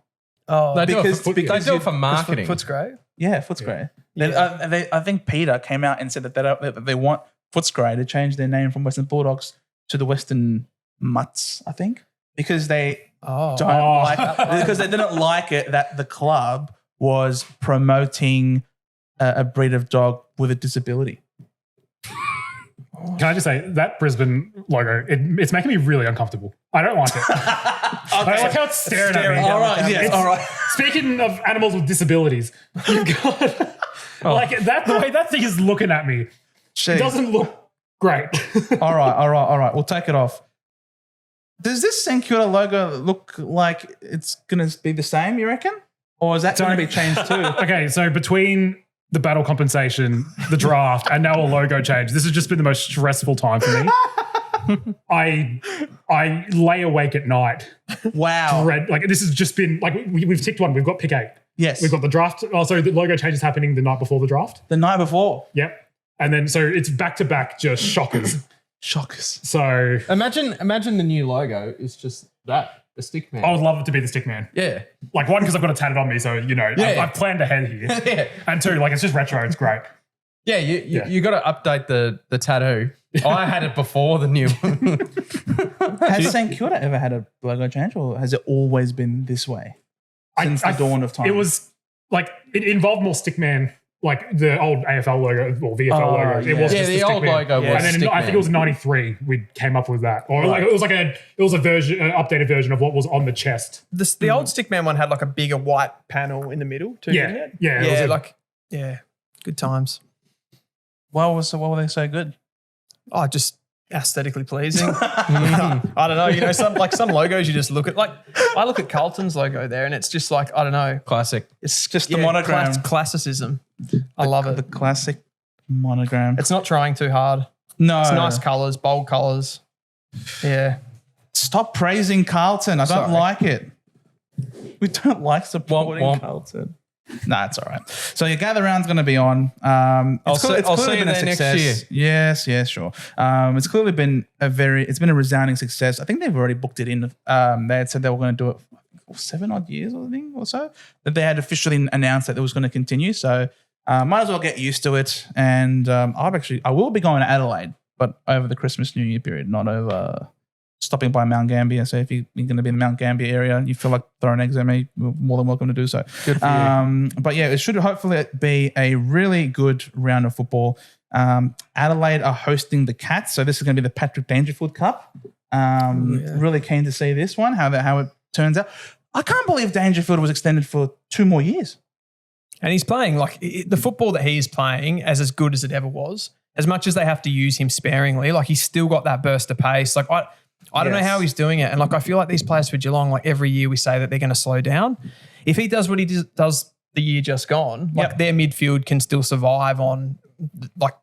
Oh, They do it for marketing. Footscray. Yeah, Footscray. I think Peter came out and said that they want Footscray to change their name from Western Bulldogs to the Western Mutts, I think, because they because they didn't like it that the club was promoting a breed of dog with a disability. Can I just say that Brisbane logo? It's making me really uncomfortable. I don't like it. I like how it's staring at me. All right, yes, all right. Speaking of animals with disabilities, you've got like that. The way that thing is looking at me, it doesn't look great. All right. We'll take it off. Does this St Kilda logo look like it's going to be the same, you reckon? Or is that going to be changed too? Okay, so between the battle compensation, the draft, and now a logo change, this has just been the most stressful time for me. I lay awake at night. Wow. Like this has just been like we've ticked one. We've got pick 8. Yes. We've got the draft. Oh, sorry, the logo change is happening the night before the draft. The night before. Yep. And then so it's back to back just shockers. Shockers. So Imagine the new logo is just that, the stick man. I would love it to be the stick man. Yeah. Like one, because I've got it tatted on me, so I've planned ahead here. Yeah. And two, like it's just retro, it's great. Yeah, you got to update the tattoo. I had it before the new one. Has St Kilda ever had a logo change, or has it always been this way since the dawn of time? It was like it involved more stickman, like the old AFL logo or VFL logo. Yeah. It was just the old logo was and then I think it was '93 we came up with that, or like it was a version, an updated version of what was on the chest. The old Stickman one had like a bigger white panel in the middle too. Yeah, didn't it? yeah, good times. Why were they so good? Oh, just aesthetically pleasing. I don't know. Some logos you just look at. Like I look at Carlton's logo there, and it's just like I don't know. Classic. It's just the monogram. Classicism. I love it. The classic monogram. It's not trying too hard. No. It's nice colours, bold colours. Yeah. Stop praising Carlton. I don't like it. We don't like supporting Carlton. Nah, it's all right. So your gather round's going to be on. I'll see you there next year. Yes, sure. It's clearly been a resounding success. I think they've already booked it in. They had said they were going to do it for 7 odd years, I think, or so. That they had officially announced that it was going to continue. So might as well get used to it. And I will be going to Adelaide but over the Christmas New Year period, not over stopping by Mount Gambier. So if you're going to be in the Mount Gambier area, you feel like throwing eggs at me, you're more than welcome to do so. Good for you. But yeah, it should hopefully be a really good round of football. Adelaide are hosting the Cats, so this is going to be the Patrick Dangerfield Cup. Really keen to see this one, how it turns out. I can't believe Dangerfield was extended for 2 more years. And he's playing like the football that he's playing as good as it ever was. As much as they have to use him sparingly, like he's still got that burst of pace. Like I don't know how he's doing it. And like I feel like these players for Geelong, like every year we say that they're going to slow down. If he does what he does the year just gone, like their midfield can still survive on like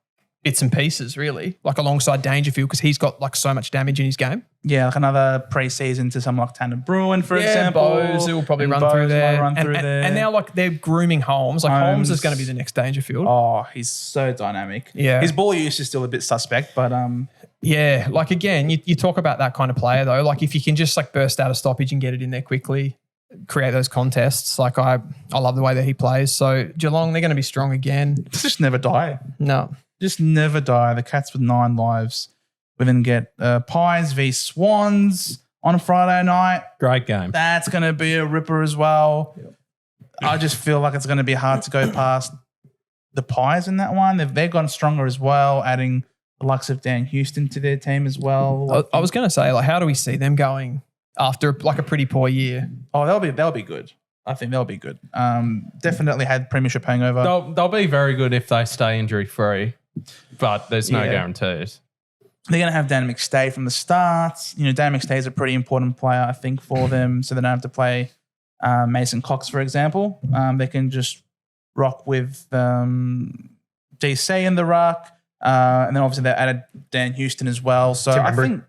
bits and pieces, really, like alongside Dangerfield, because he's got like so much damage in his game. Yeah, like another pre-season to someone like Tanner Bruin, for example. Bose, who will probably run through there. And now like they're grooming Holmes. Like Holmes is going to be the next Dangerfield. Oh, he's so dynamic. Yeah. His ball use is still a bit suspect, but yeah, like again, you talk about that kind of player though. Like if you can just like burst out a stoppage and get it in there quickly, create those contests. Like I love the way that he plays. So Geelong, they're going to be strong again. Just never die. No. Just never die. The Cats with 9 lives. We then get Pies v Swans on a Friday night. Great game. That's going to be a ripper as well. Yep. I just feel like it's going to be hard to go past the Pies in that one. They've gone stronger as well, adding the likes of Dan Houston to their team as well. I was going to say, like, how do we see them going after like a pretty poor year? Oh, they'll be good. I think they'll be good. Definitely had premiership hangover. They'll be very good if they stay injury free. But there's no guarantees. They're going to have Dan McStay from the start. You know, Dan McStay is a pretty important player, I think, for them. So they don't have to play Mason Cox, for example. They can just rock with DC in the ruck. And then obviously they added Dan Houston as well. So I think...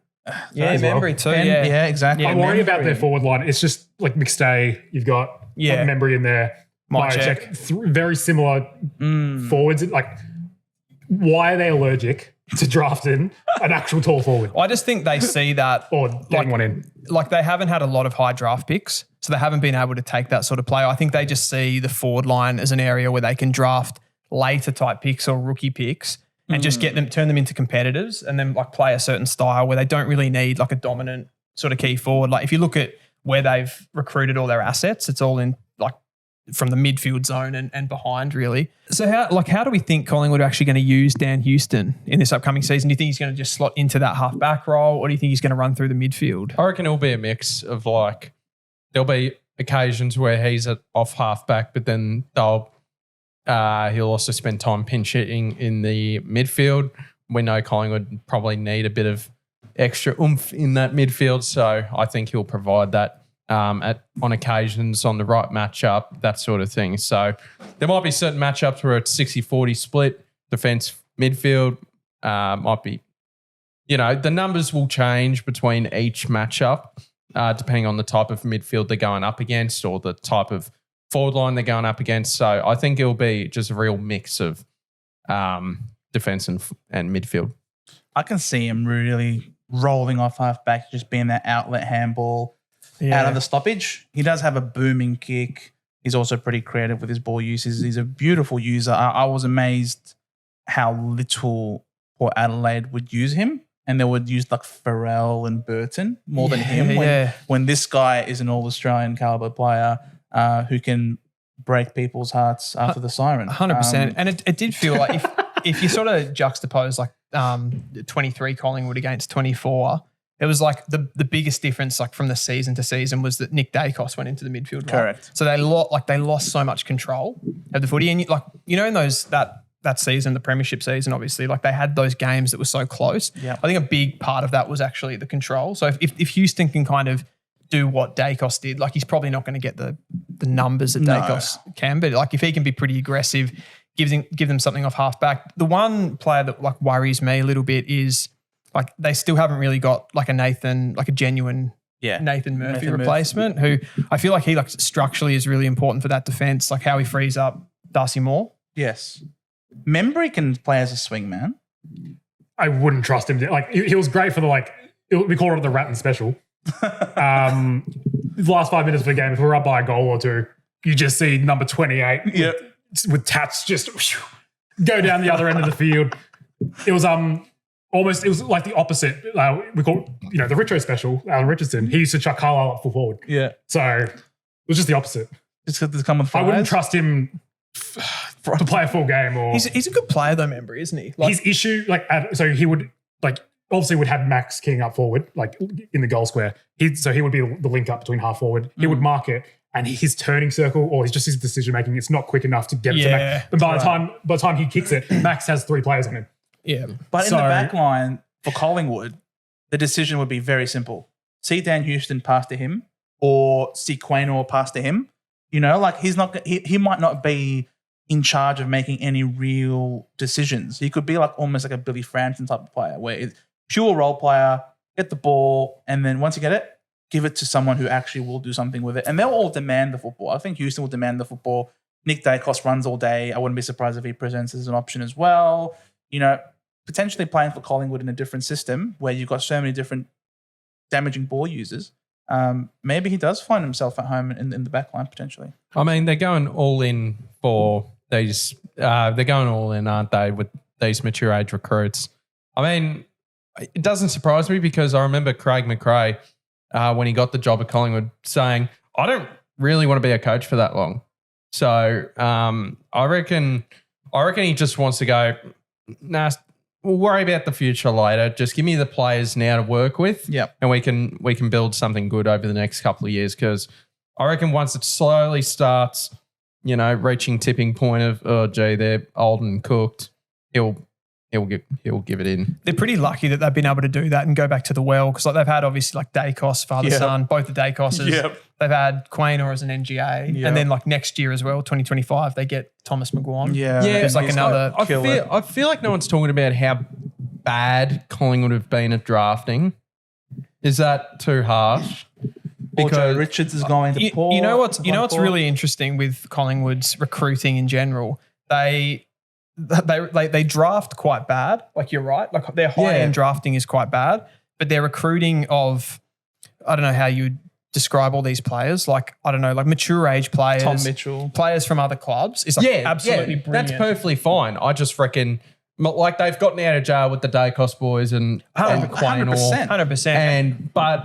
Membry too. Yeah, exactly. I'm worried about their forward line. It's just like McStay. You've got Membry in there. Myercheck. Very similar forwards. Like... Why are they allergic to drafting an actual tall forward? I just think they see that. Or getting one in. Like they haven't had a lot of high draft picks, so they haven't been able to take that sort of player. I think they just see the forward line as an area where they can draft later type picks or rookie picks and just turn them into competitors and then like play a certain style where they don't really need like a dominant sort of key forward. Like if you look at where they've recruited all their assets, it's all in like from the midfield zone and behind, really. So how do we think Collingwood are actually going to use Dan Houston in this upcoming season? Do you think he's going to just slot into that half-back role, or do you think he's going to run through the midfield? I reckon it'll be a mix of like there'll be occasions where he's off half-back, but then he'll also spend time pinch hitting in the midfield. We know Collingwood probably need a bit of extra oomph in that midfield, so I think he'll provide that. On occasions on the right matchup, that sort of thing. So there might be certain matchups where it's 60-40 split, defense, midfield. Might be, the numbers will change between each matchup depending on the type of midfield they're going up against or the type of forward line they're going up against. So I think it'll be just a real mix of defense and midfield. I can see him really rolling off halfback, just being that outlet handball. Out of the stoppage. He does have a booming kick. He's also pretty creative with his ball uses. He's a beautiful user. I was amazed how little Port Adelaide would use him, and they would use like Farrell and Burton more than him when this guy is an all-Australian caliber player who can break people's hearts after the siren. 100%. And it did feel like if you sort of juxtapose like 23 Collingwood against 24, it was like the biggest difference, like from the season to season, was that Nick Dacos went into the midfield. Right? Correct. So they lost so much control of the footy, and in that season, the premiership season, obviously, like they had those games that were so close. Yeah. I think a big part of that was actually the control. So if Houston can kind of do what Dacos did, like he's probably not going to get the numbers that Dacos can, but like if he can be pretty aggressive, give them something off halfback. The one player that like worries me a little bit is. Like they still haven't really got like a genuine Nathan Murphy replacement who I feel like he like structurally is really important for that defense, like how he frees up Darcy Moore. Yes. Membry can play as a swing man. I wouldn't trust him. Like he was great for we call it the Ratton special. The last 5 minutes of the game, if we're up by a goal or two, you just see number 28 with tats just go down the other end of the field. It was almost, it was like the opposite. We call, the Richo special, Alan Richardson. He used to chuck Carlisle up full forward. Yeah. So it was just the opposite. Just to come with I wouldn't trust him to play a full game. Or He's a good player though, member, isn't he? Like, his issue, so he would obviously would have Max King up forward, like in the goal square. So he would be the link up between half forward. He would mark it, and his turning circle or his decision making, it's not quick enough to get it to Max. But by the time he kicks it, Max has 3 players on him. Yeah. But in the back line for Collingwood, the decision would be very simple. See Dan Houston pass to him or see Quaynor pass to him. He's not. He might not be in charge of making any real decisions. He could be almost like a Billy Frampton type of player where it's pure role player, get the ball, and then once you get it, give it to someone who actually will do something with it. And they'll all demand the football. I think Houston will demand the football. Nick Dacos runs all day. I wouldn't be surprised if he presents as an option as well. Potentially playing for Collingwood in a different system where you've got so many different damaging ball users. Maybe he does find himself at home in the back line potentially. I mean, they're going all in for these. They're going all in, aren't they, with these mature age recruits? I mean, it doesn't surprise me because I remember Craig McRae when he got the job at Collingwood saying, "I don't really want to be a coach for that long." So I reckon he just wants to go. Nah, we'll worry about the future later. Just give me the players now to work with. Yep. And we can build something good over the next couple of years because I reckon once it slowly starts, reaching tipping point of, oh, gee, they're old and cooked, he'll give it in. They're pretty lucky that they've been able to do that and go back to the well because they've had obviously Dacos, father-son, both the Dacoses. Yep. They've had Quaynor as an NGA. And then next year as well, 2025, they get Thomas McGuan. Yeah. There's another killer. I feel like no one's talking about how bad Collingwood have been at drafting. Is that too harsh? Because Richards is going to Port. You know what's really interesting with Collingwood's recruiting in general? They draft quite bad. Like you're right. Like their high-end drafting is quite bad, but their recruiting of, I don't know how you describe all these players. Like, I don't know, like mature age players. Tom Mitchell. Players from other clubs is absolutely brilliant. That's perfectly fine. I just reckon they've gotten out of jail with the Dacos boys and Quaynor. 100%. But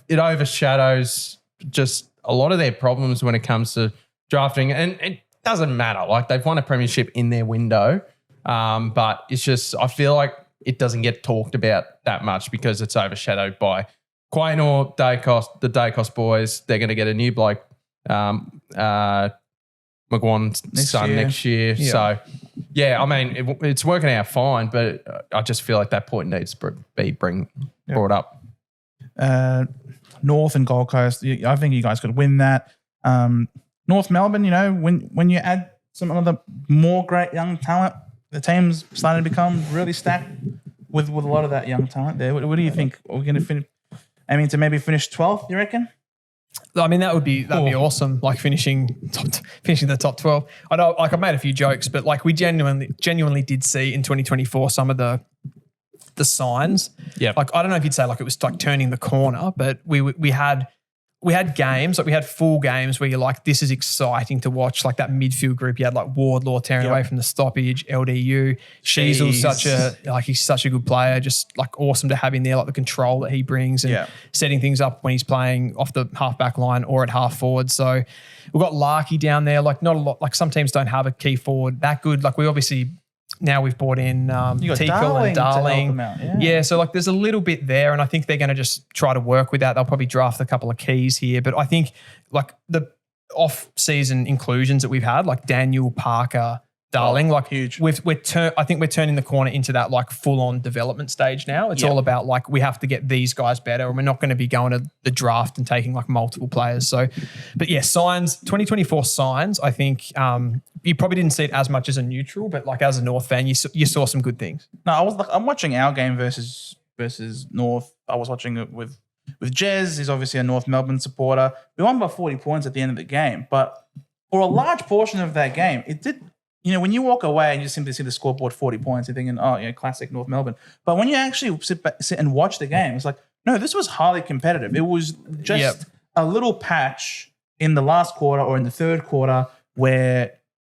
it overshadows just a lot of their problems when it comes to drafting. And it doesn't matter. Like they've won a premiership in their window. But it's just, I feel like it doesn't get talked about that much because it's overshadowed by Quaynor, Dacos, the Dacos boys. They're going to get a new bloke, McGuan's son next year. Yeah. So, I mean, it's working out fine, but I just feel like that point needs to be brought up. North and Gold Coast, I think you guys could win that. North Melbourne, when you add some other more great young talent, the team's starting to become really stacked with a lot of that young talent there. What do you think? Are we going to finish? I mean, to maybe finish 12th, you reckon? I mean, that'd be awesome. Like finishing the top 12. I know, like I made a few jokes, but like we genuinely did see in 2024 some of the signs. Yeah. Like I don't know if you'd say like it was like turning the corner, but we had games, like we had full games where you're like, this is exciting to watch. Like that midfield group, you had like Wardlaw tearing away from the stoppage, LDU. Sheasel's he's such a good player, just like awesome to have in there, like the control that he brings and setting things up when he's playing off the half back line or at half forward. So we've got Larkey down there, like not a lot, like some teams don't have a key forward that good. Like we obviously, now we've brought in Tickle and Darling. So like there's a little bit there and I think they're going to just try to work with that. They'll probably draft a couple of keys here. But I think like the off-season inclusions that we've had, like Daniel, Parker, Darling, like huge. I think we're turning the corner into that like full-on development stage now. It's all about like we have to get these guys better and we're not going to be going to the draft and taking like multiple players. So, but signs, 2024 signs, I think you probably didn't see it as much as a neutral, but like as a North fan, you saw some good things. No, I'm watching our game versus North. I was watching it with Jez. He's obviously a North Melbourne supporter. We won by 40 points at the end of the game, but for a large portion of that game, it did. When you walk away and you simply see the scoreboard 40 points, you're thinking, classic North Melbourne. But when you actually sit and watch the game, it's like, no, this was highly competitive. It was just a little patch in the last quarter or in the third quarter where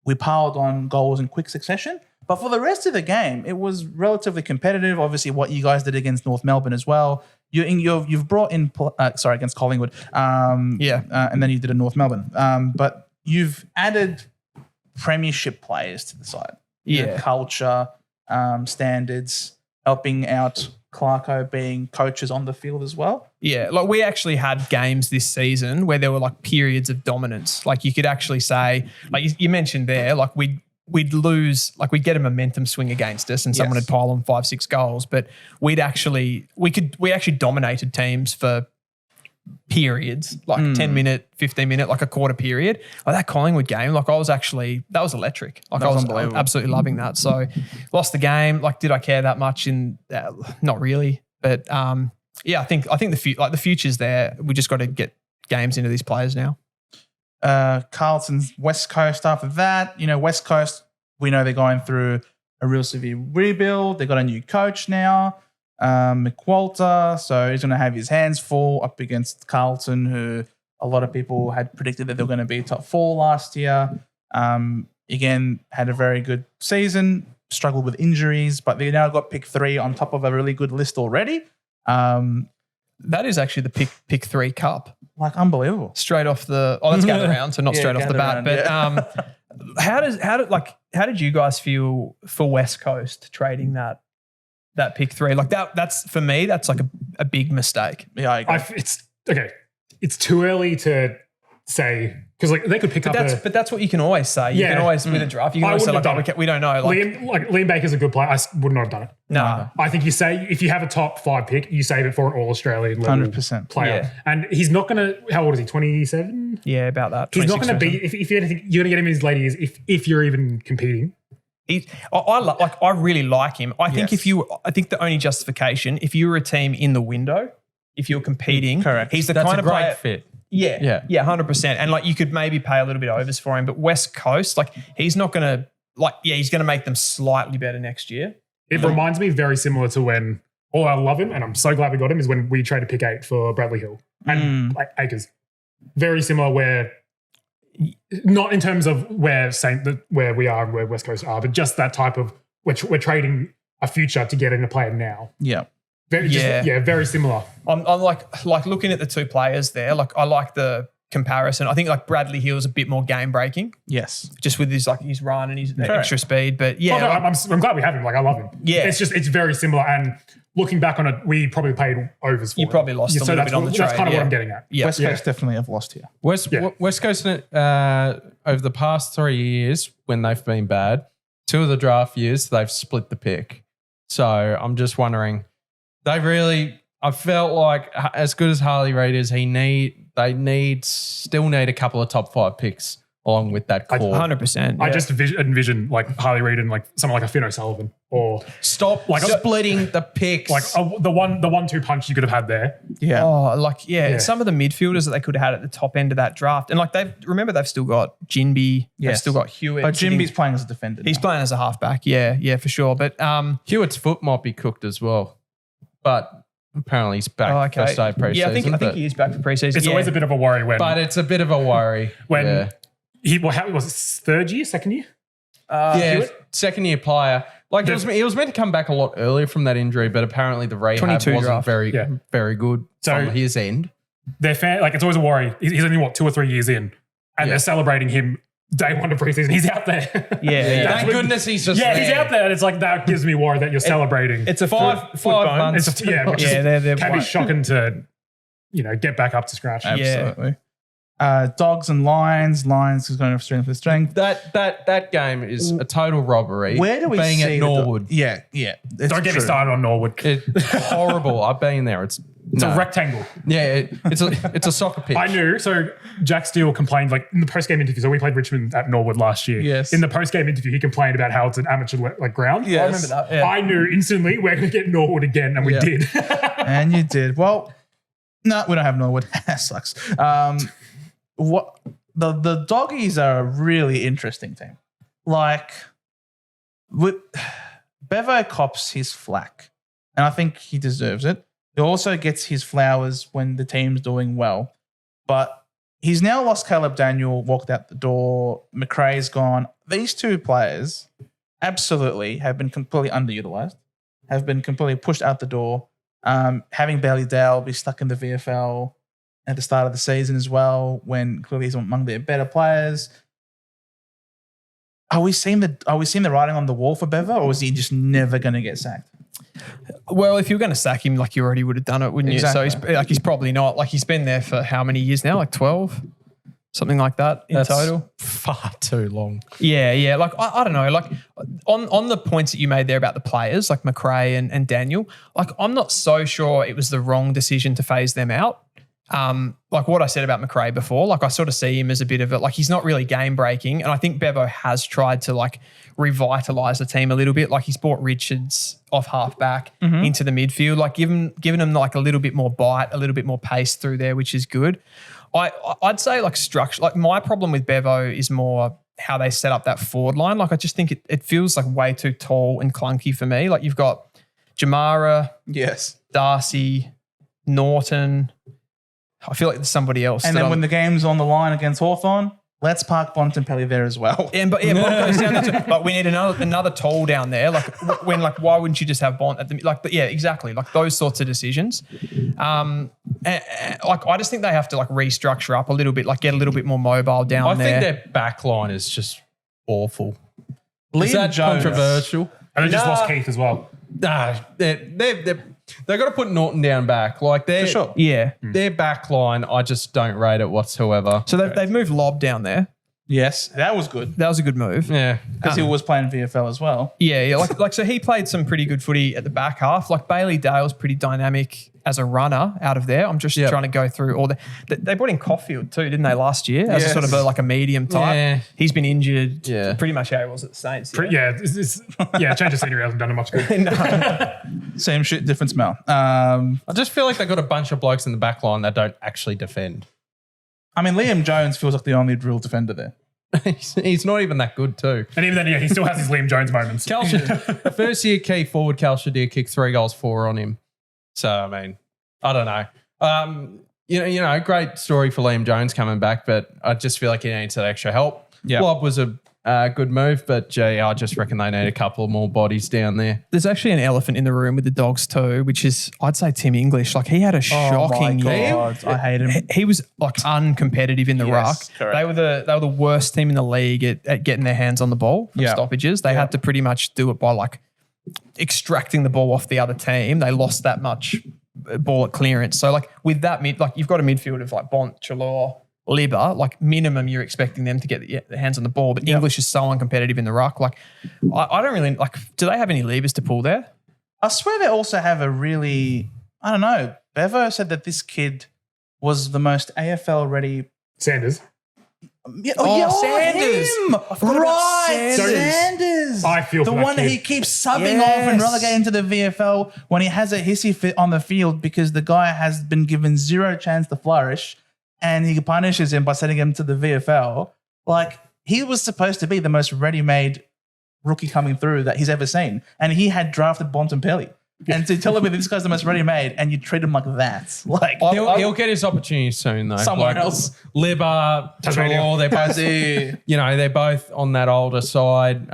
we piled on goals in quick succession. But for the rest of the game, it was relatively competitive. Obviously, what you guys did against North Melbourne as well. You've brought in against Collingwood. And then you did a North Melbourne. But you've added premiership players to the side. Culture, standards, helping out Clarko being coaches on the field as well. Yeah, like we actually had games this season where there were like periods of dominance. Like you could actually say, like you mentioned there, like we'd lose, like we'd get a momentum swing against us and someone would pile on 5-6 goals, but we actually dominated teams for periods, like 10-minute, 15-minute, like a quarter period. Like that Collingwood game, like that was electric. Like I was absolutely loving that. So lost the game. Like, did I care that much? Not really. But I think the future's there. We just got to get games into these players now. Carlton's West Coast after that. West Coast, we know they're going through a real severe rebuild. They got a new coach now. McWalter, so he's going to have his hands full up against Carlton, who a lot of people had predicted that they were going to be top 4 last year. Again, had a very good season, struggled with injuries, but they now got pick 3 on top of a really good list already. That is actually the pick 3 cup. Like unbelievable. Straight off that's gather round, so not straight off the bat. But how did you guys feel for West Coast trading that pick 3? Like that's for me, that's like a big mistake. Yeah, I agree. It's too early to say because like they could pick up. But that's what you can always say. You can always with a draft. You can always say we don't know. Liam Baker's a good player. I would not have done it. No. I think you say if you have a top 5 pick, you save it for an All-Australian level 100% player. Yeah. And he's not going to. How old is he? 27. Yeah, about that. He's not going to be. If anything, you're going to get him in his late years if you're even competing. I really like him. I think I think the only justification, if you were a team in the window, if you're competing, correct, he's the kind of player. Great fit. Yeah, 100%. And like you could maybe pay a little bit overs for him, but West Coast, like he's not going to he's going to make them slightly better next year. It reminds me very similar to when, I love him and I'm so glad we got him, is when we traded pick 8 for Bradley Hill and like Akers. Very similar where. Not in terms of where we are and where West Coast are, but just that type of we're trading a future to get in a player now. Yeah. Very similar. I'm like looking at the two players there. Like I like the comparison. I think like Bradley Hill's a bit more game breaking. Yes. Just with his run and his extra speed. But I'm glad we have him. Like I love him. Yeah. It's very similar. And looking back on it, we probably paid overs for it. You probably lost a little bit on the trade. That's kind of what I'm getting at. West Coast definitely have lost here. West Coast over the past 3 years when they've been bad, 2 of the draft years they've split the pick. So I'm just wondering, I felt like as good as Harley Reid is, they still need a couple of top 5 picks along with that core. 100%. I just envision like Harley Reid and like someone like a Finn O'Sullivan or stop splitting the picks. Like the 1-2 punch you could have had there. Yeah. Oh, some of the midfielders that they could have had at the top end of that draft. And like they've still got Jinby. Yes. They've still got Hewitt. But Jinby's playing as a defender. He's playing as a halfback. Yeah, for sure. But Hewitt's foot might be cooked as well. But apparently he's back first day of preseason. Yeah, I think he is back for preseason. It's always a bit of a worry when. But it's a bit of a worry when how was it? Second year? Second year player. Like he was meant to come back a lot earlier from that injury, but apparently the rehab wasn't draft. very good from his end. They're it's always a worry. He's only 2 or 3 years in, and they're celebrating him day 1 of preseason. He's out there. Yeah. Thank goodness he's just there. He's out there. And it's like that gives me worry that you're celebrating. It's a 5 months. Which can be shocking to get back up to scratch. Absolutely. Dogs and Lions. Lions is going strength for strength. That game is a total robbery. Where do we being see at Norwood? Yeah. Don't get me started on Norwood. It's horrible. I've been there. It's a rectangle. Yeah, it's a soccer pitch. I knew. So Jack Steele complained in the post-game interview. So we played Richmond at Norwood last year. Yes. In the post-game interview, he complained about how it's an amateur ground. Yes. I remember that. Yeah. I knew instantly we're going to get Norwood again, and we did. And you did. Well, no, we don't have Norwood. That sucks. What the Doggies are a really interesting team. Like Bevo cops his flack, and I think he deserves it. He also gets his flowers when the team's doing well, but he's now lost Caleb Daniel, walked out the door. McRae's gone. These 2 players absolutely have been completely underutilized, have been completely pushed out the door. Having Bailey Dale be stuck in the VFL at the start of the season as well, when clearly he's among their better players. Are we seeing the writing on the wall for Bevo, or is he just never going to get sacked? Well, if you were going to sack him, like you already would have done it, wouldn't you? Exactly. So he's probably not. Like he's been there for how many years now? Like 12, something like that in total. Far too long. Yeah. Like I don't know. Like on the points that you made there about the players, like McRae and Daniel. Like I'm not so sure it was the wrong decision to phase them out. Like what I said about McRae before, like I sort of see him as a bit of a, like he's not really game breaking. And I think Bevo has tried to like revitalize the team a little bit. Like he's brought Richards off halfback into the midfield, like giving him like a little bit more bite, a little bit more pace through there, which is good. I'd say like structure, like my problem with Bevo is more how they set up that forward line. Like I just think it feels like way too tall and clunky for me. Like you've got Jamara, Yes. Darcy, Norton. I feel like there's somebody else. And then when the game's on the line against Hawthorn, let's park Bontempelli there as well. Bont goes down there, but we need another tall down there. Like when, like, why wouldn't you just have Bont at the exactly, like those sorts of decisions. Like I just think they have to like restructure up a little bit, like get a little bit more mobile down there. I think their back line is just awful. Liam Is that Jones. controversial? And they just lost Keith as well. Nah, they've got to put Norton down back. Like For sure. their back line, I just don't rate it whatsoever. So they've moved Lob down there. Yes, that was good. That was a good move. Yeah. Because he was playing VFL as well. Yeah. Like so he played some pretty good footy at the back half. Like Bailey Dale's pretty dynamic as a runner out of there. I'm just trying to go through all they brought in Caulfield too, didn't they, last year? As a sort of a medium type. Yeah. He's been injured. Yeah. Pretty much how he was at the Saints. Change of scenery hasn't done him much good. Same shit, different smell. I just feel like they've got a bunch of blokes in the back line that don't actually defend. I mean, Liam Jones feels like the only real defender there. He's not even that good too. And even then, he still has his Liam Jones moments. First year key forward, Cal Shadir kicked 3 goals, 4 on him. So, I mean, I don't know. You know, great story for Liam Jones coming back, but I just feel like he needs that extra help. Yeah. Lob was a good move, but gee, I just reckon they need a couple more bodies down there. There's actually an elephant in the room with the Dogs too, which is, I'd say, Tim English. Like he had a shocking year. I hate him. He was like uncompetitive in the ruck. Correct. They were the worst team in the league at getting their hands on the ball from stoppages. They had to pretty much do it by like extracting the ball off the other team. They lost that much ball at clearance. So like with that you've got a midfield of like Bont, Chalor, Libba, like minimum you're expecting them to get their hands on the ball, but English is so uncompetitive in the ruck. Like I don't really like, do they have any levers to pull there? I swear they also have a really, I don't know, Bevo said that this kid was the most AFL ready. Sanders. Sanders. Him. Right, Sanders. I feel the for that one that kid. he keeps subbing off and relegating to the VFL when he has a hissy fit on the field because the guy has been given zero chance to flourish and he punishes him by sending him to the VFL. Like, he was supposed to be the most ready-made rookie coming through that he's ever seen. And he had drafted Bontempelli. And to tell me that this guy's the most ready-made and you treat him like that. Like, He'll get his opportunity soon, though. Somewhere else. Libba, Chalor, they're both, they're both on that older side.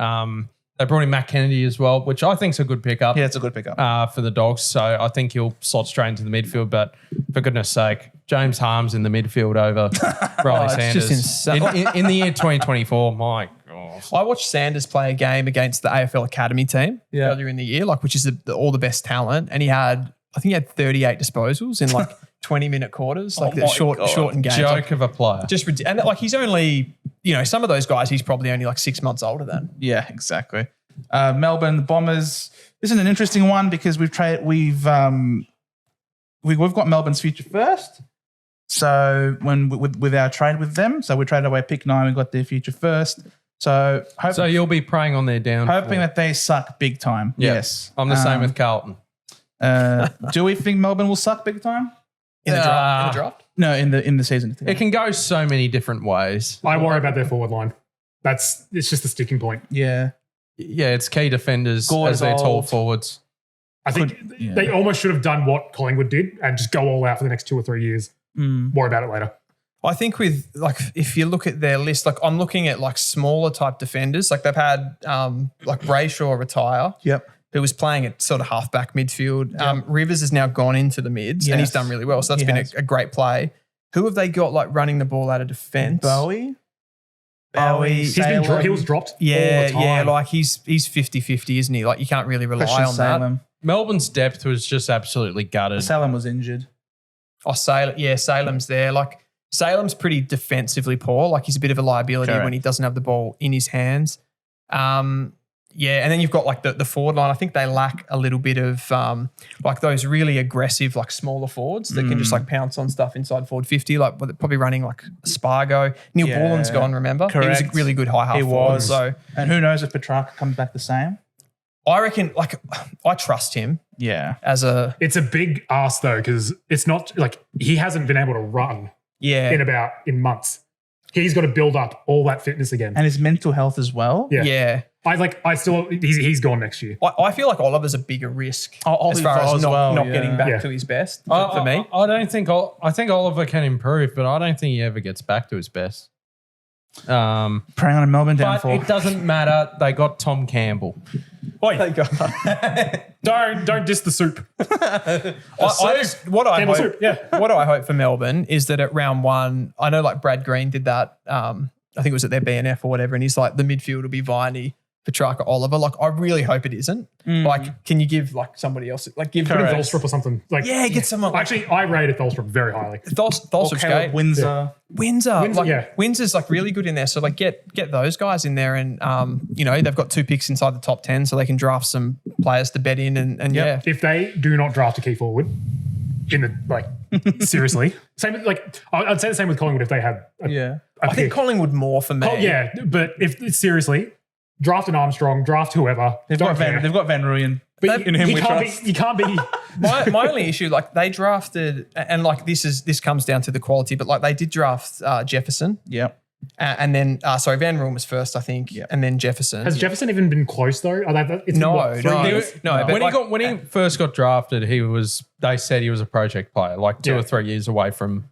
They brought in Matt Kennedy as well, which I think is a good pickup. Yeah, it's a good pickup. For the Dogs. So I think he'll slot straight into the midfield. But for goodness sake, James Harms in the midfield over Riley Sanders. Just insane. In the year 2024, my gosh. I watched Sanders play a game against the AFL Academy team earlier in the year, like which is all the best talent. And I think he had 38 disposals in like 20-minute quarters, like shortened games. Joke of a player. And like he's only, some of those guys he's probably only like 6 months older than. Yeah, exactly. Melbourne, the Bombers. This is an interesting one because we've got Melbourne's future first. So with our trade with them, so we traded away pick 9, we got their future first. So you'll be preying on their downfall. hoping that they suck big time. Yep. Yes, I'm the same with Carlton. Do we think Melbourne will suck big time? In the draft? No, in the season. It can go so many different ways. I worry about their forward line. It's just a sticking point. Yeah. Yeah, it's key defenders Gord's as their tall old. forwards. I think they almost should have done what Collingwood did and just go all out for the next 2 or 3 years. Worry about it later. I think with like if you look at their list, like I'm looking at like smaller type defenders. Like they've had like Brayshaw retire. Yep. Who was playing at sort of halfback midfield. Rivers has now gone into the mids and he's done really well. So that's been a great play. Who have they got like running the ball out of defence? Bowie. He was dropped all the time. Yeah, like he's 50-50, isn't he? Like you can't really rely on that. Melbourne's depth was just absolutely gutted. Salem was injured. Oh, Salem's there. Like Salem's pretty defensively poor. Like he's a bit of a liability when he doesn't have the ball in his hands. And then you've got like the forward line. I think they lack a little bit of like those really aggressive, like smaller forwards that can just like pounce on stuff inside forward 50. Like probably running like Spargo. Neil Borland's gone, remember? Correct. He was a really good high half forward. So, and who knows if Petrarca comes back the same? I reckon, like, I trust him. Yeah. It's a big ask though, because it's not like he hasn't been able to run in months. He's got to build up all that fitness again. And his mental health as well. Yeah. He's gone next year. I feel like Oliver's a bigger risk as far as not getting back to his best for me. I think Oliver can improve, but I don't think he ever gets back to his best. Preying on a Melbourne downfall. But it doesn't matter. They got Tom Campbell. Oi. Don't diss the soup. What do I hope for Melbourne is that at round one, I know like Brad Green did that. I think it was at their BNF or whatever, and he's like the midfield will be Viney, Petrarca, Oliver. Like I really hope it isn't. Like, can you give like somebody else? Like give Tholstrup or something. Like get someone. Actually, I rated Tholstrup very highly. Tholstrup's great. Windsor. Windsor's like really good in there. So like get those guys in there, and they've got 2 picks inside the top 10, so they can draft some players to bet in, and If they do not draft a key forward in the seriously, same with, like I'd say the same with Collingwood if they had. I think Collingwood more for me. But if seriously. Draft an Armstrong, draft whoever. They've got Van Rooyen. But in him we trust. You can't be. My only issue, like they drafted, and like this comes down to the quality, but like they did draft Jefferson. Yep. And then, Van Rooyen was first, I think, and then Jefferson. Has Jefferson even been close though? No. When he first got drafted, they said he was a project player, like 2 or 3 years away from.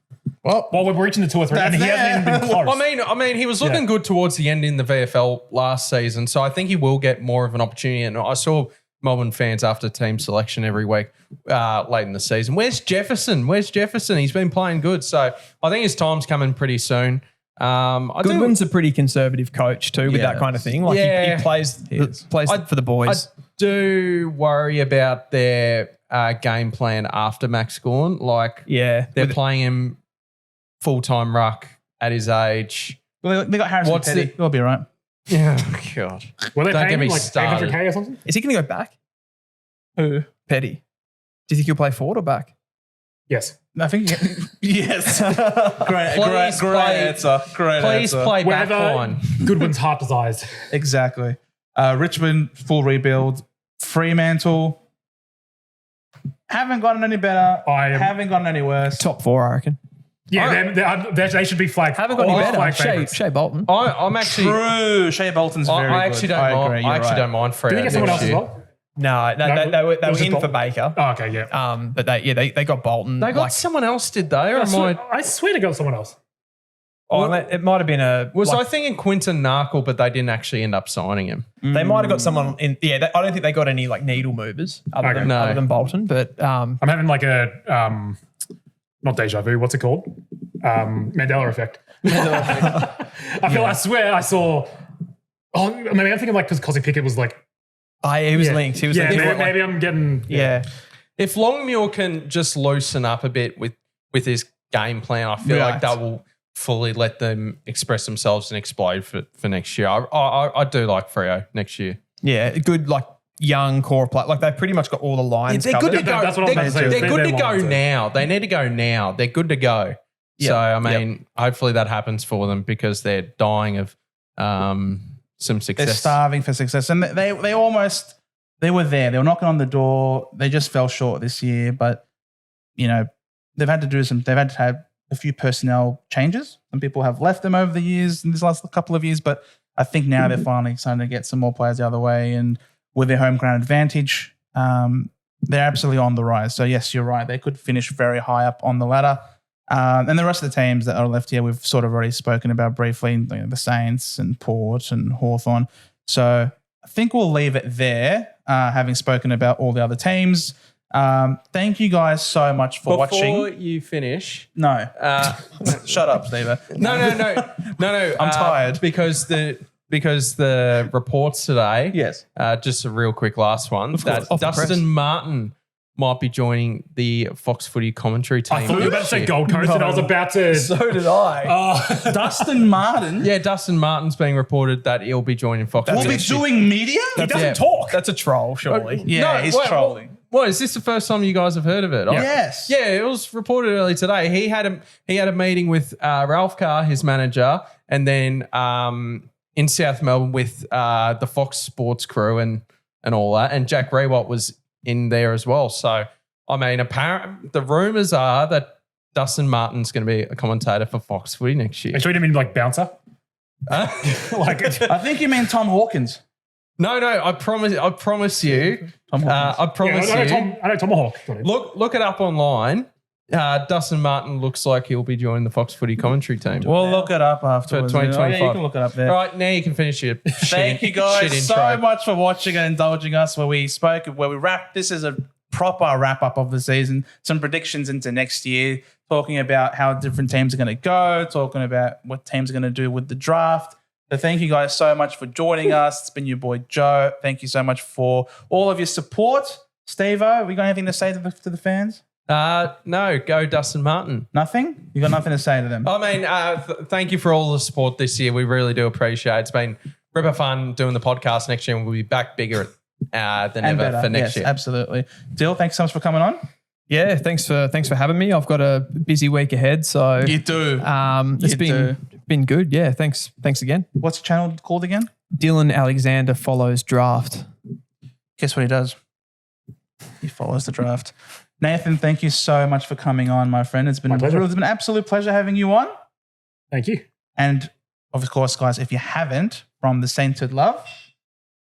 Well, we're reaching the 2 or 3, and he hasn't even been close. I mean, he was looking good towards the end in the VFL last season, so I think he will get more of an opportunity. And I saw Melbourne fans after team selection every week late in the season. Where's Jefferson? He's been playing good, so I think his time's coming pretty soon. Goodwin's a pretty conservative coach too with that kind of thing. Like he plays for the boys. I do worry about their game plan after Max Gawn. Like, they're playing him full-time ruck at his age. Well, they got Harrison Petty. They'll be all right. Yeah, God. Were they Don't paying get me him like started. $800K or something? Is he going to go back? Who? Petty. Do you think he'll play forward or back? Yes. I think yes. Great answer. Please play back line. Goodwin's heart desires. Exactly. Richmond, full rebuild. Fremantle. Haven't gotten any better. Haven't gotten any worse. Top 4, I reckon. Yeah, they should be flagged. Haven't got any better. Shea Bolton. I'm actually true. Shea Bolton's very good. I actually don't mind Freo. Did we get someone else as well? No, they were in for Baker. Oh, okay, yeah. But they got Bolton. They got someone else, did they? Or I swear they got someone else. It might have been I thinking Quinton Narkle, but they didn't actually end up signing him. They might have got someone in. Yeah, I don't think they got any like needle movers other than Bolton. But I'm having like a not deja vu. What's it called? Mandela effect. I swear I saw. Oh, maybe I'm thinking like because Cosy Pickett was like. He was linked. He was linked. Maybe I'm getting. Yeah. If Longmuir can just loosen up a bit with his game plan, I feel like that will fully let them express themselves and explode for next year. I do like Freo next year. Yeah, good like young core play. Like they've pretty much got all the lines they're covered. good to go. That's what I was saying. They're good to go now. They need to go now. They're good to go. So, I mean, hopefully that happens for them because they're dying of some success. They're starving for success. And they were there. They were knocking on the door. They just fell short this year. But, they've had to have a few personnel changes. Some people have left them over the years in this last couple of years. But I think now they're finally starting to get some more players the other way. And with their home ground advantage, they're absolutely on the rise. So, yes, you're right. They could finish very high up on the ladder. And the rest of the teams that are left here, we've sort of already spoken about briefly, you know, the Saints and Port and Hawthorn. So I think we'll leave it there, having spoken about all the other teams. Thank you guys so much for watching. Before you finish, No. Shut up, Steve. no. I'm tired. because the reports today. Yes. Just a real quick last one. That Off the press. Dustin Martin might be joining the Fox Footy commentary team. I thought you were about to say next year. Gold Coast, and I was about to. So did I. Dustin Martin Yeah, Dustin Martin's being reported that he'll be joining Fox will Footy be next year. doing media? He doesn't Yeah. talk. That's a troll, surely. Yeah, he's trolling. What is this the first time you guys have heard of it? Yes. Yeah, it was reported early today. He had a meeting with Ralph Carr, his manager, and then in South Melbourne with the Fox Sports crew and all that. And Jack Rewalt was in there as well. So I mean, the rumors are that Dustin Martin's going to be a commentator for Fox Footy next year. And should we mean like bouncer? Like I think you mean Tom Hawkins. No, I promise you. Tom Hawkins. Yeah, I promise I you. know Tomahawk. Look it up online. Dustin Martin looks like he'll be joining the Fox Footy commentary team. We'll look it up afterwards. For 2025. Yeah, you can look it up there. All right, now you can finish your Thank you guys so much for watching and indulging us where we wrapped. This is a proper wrap up of the season, some predictions into next year, talking about how different teams are going to go, talking about what teams are going to do with the draft. So thank you guys so much for joining us. It's been your boy Joe. Thank you so much for all of your support. Steve-O, we got anything to say to the fans? No, go Dustin Martin. Nothing? You got nothing to say to them? I mean, thank you for all the support this year. We really do appreciate it. It's been ripper fun doing the podcast next year, and we'll be back bigger than And ever better. for next Yes, year. absolutely. Dill, thanks so much for coming on. Yeah, thanks for having me. I've got a busy week ahead, so You do. it's been good. Yeah, thanks again. What's the channel called again? Dylan Alexander follows draft. Guess what he does? He follows the draft. Nathan, thank you so much for coming on, my friend. It's been pleasure. an absolute pleasure having you on. Thank you. And of course, guys, if you haven't, from the Sainted Love,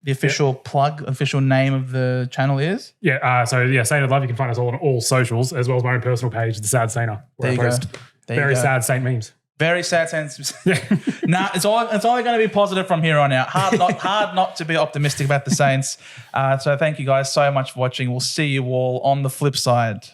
the official official name of the channel is? Yeah. Saint Love. You can find us all on all socials, as well as my own personal page, The Sad Sainter, where I post very sad Saint memes. Very sad sense. Nah, it's only going to be positive from here on out. Hard not to be optimistic about the Saints. So thank you guys so much for watching. We'll see you all on the flip side.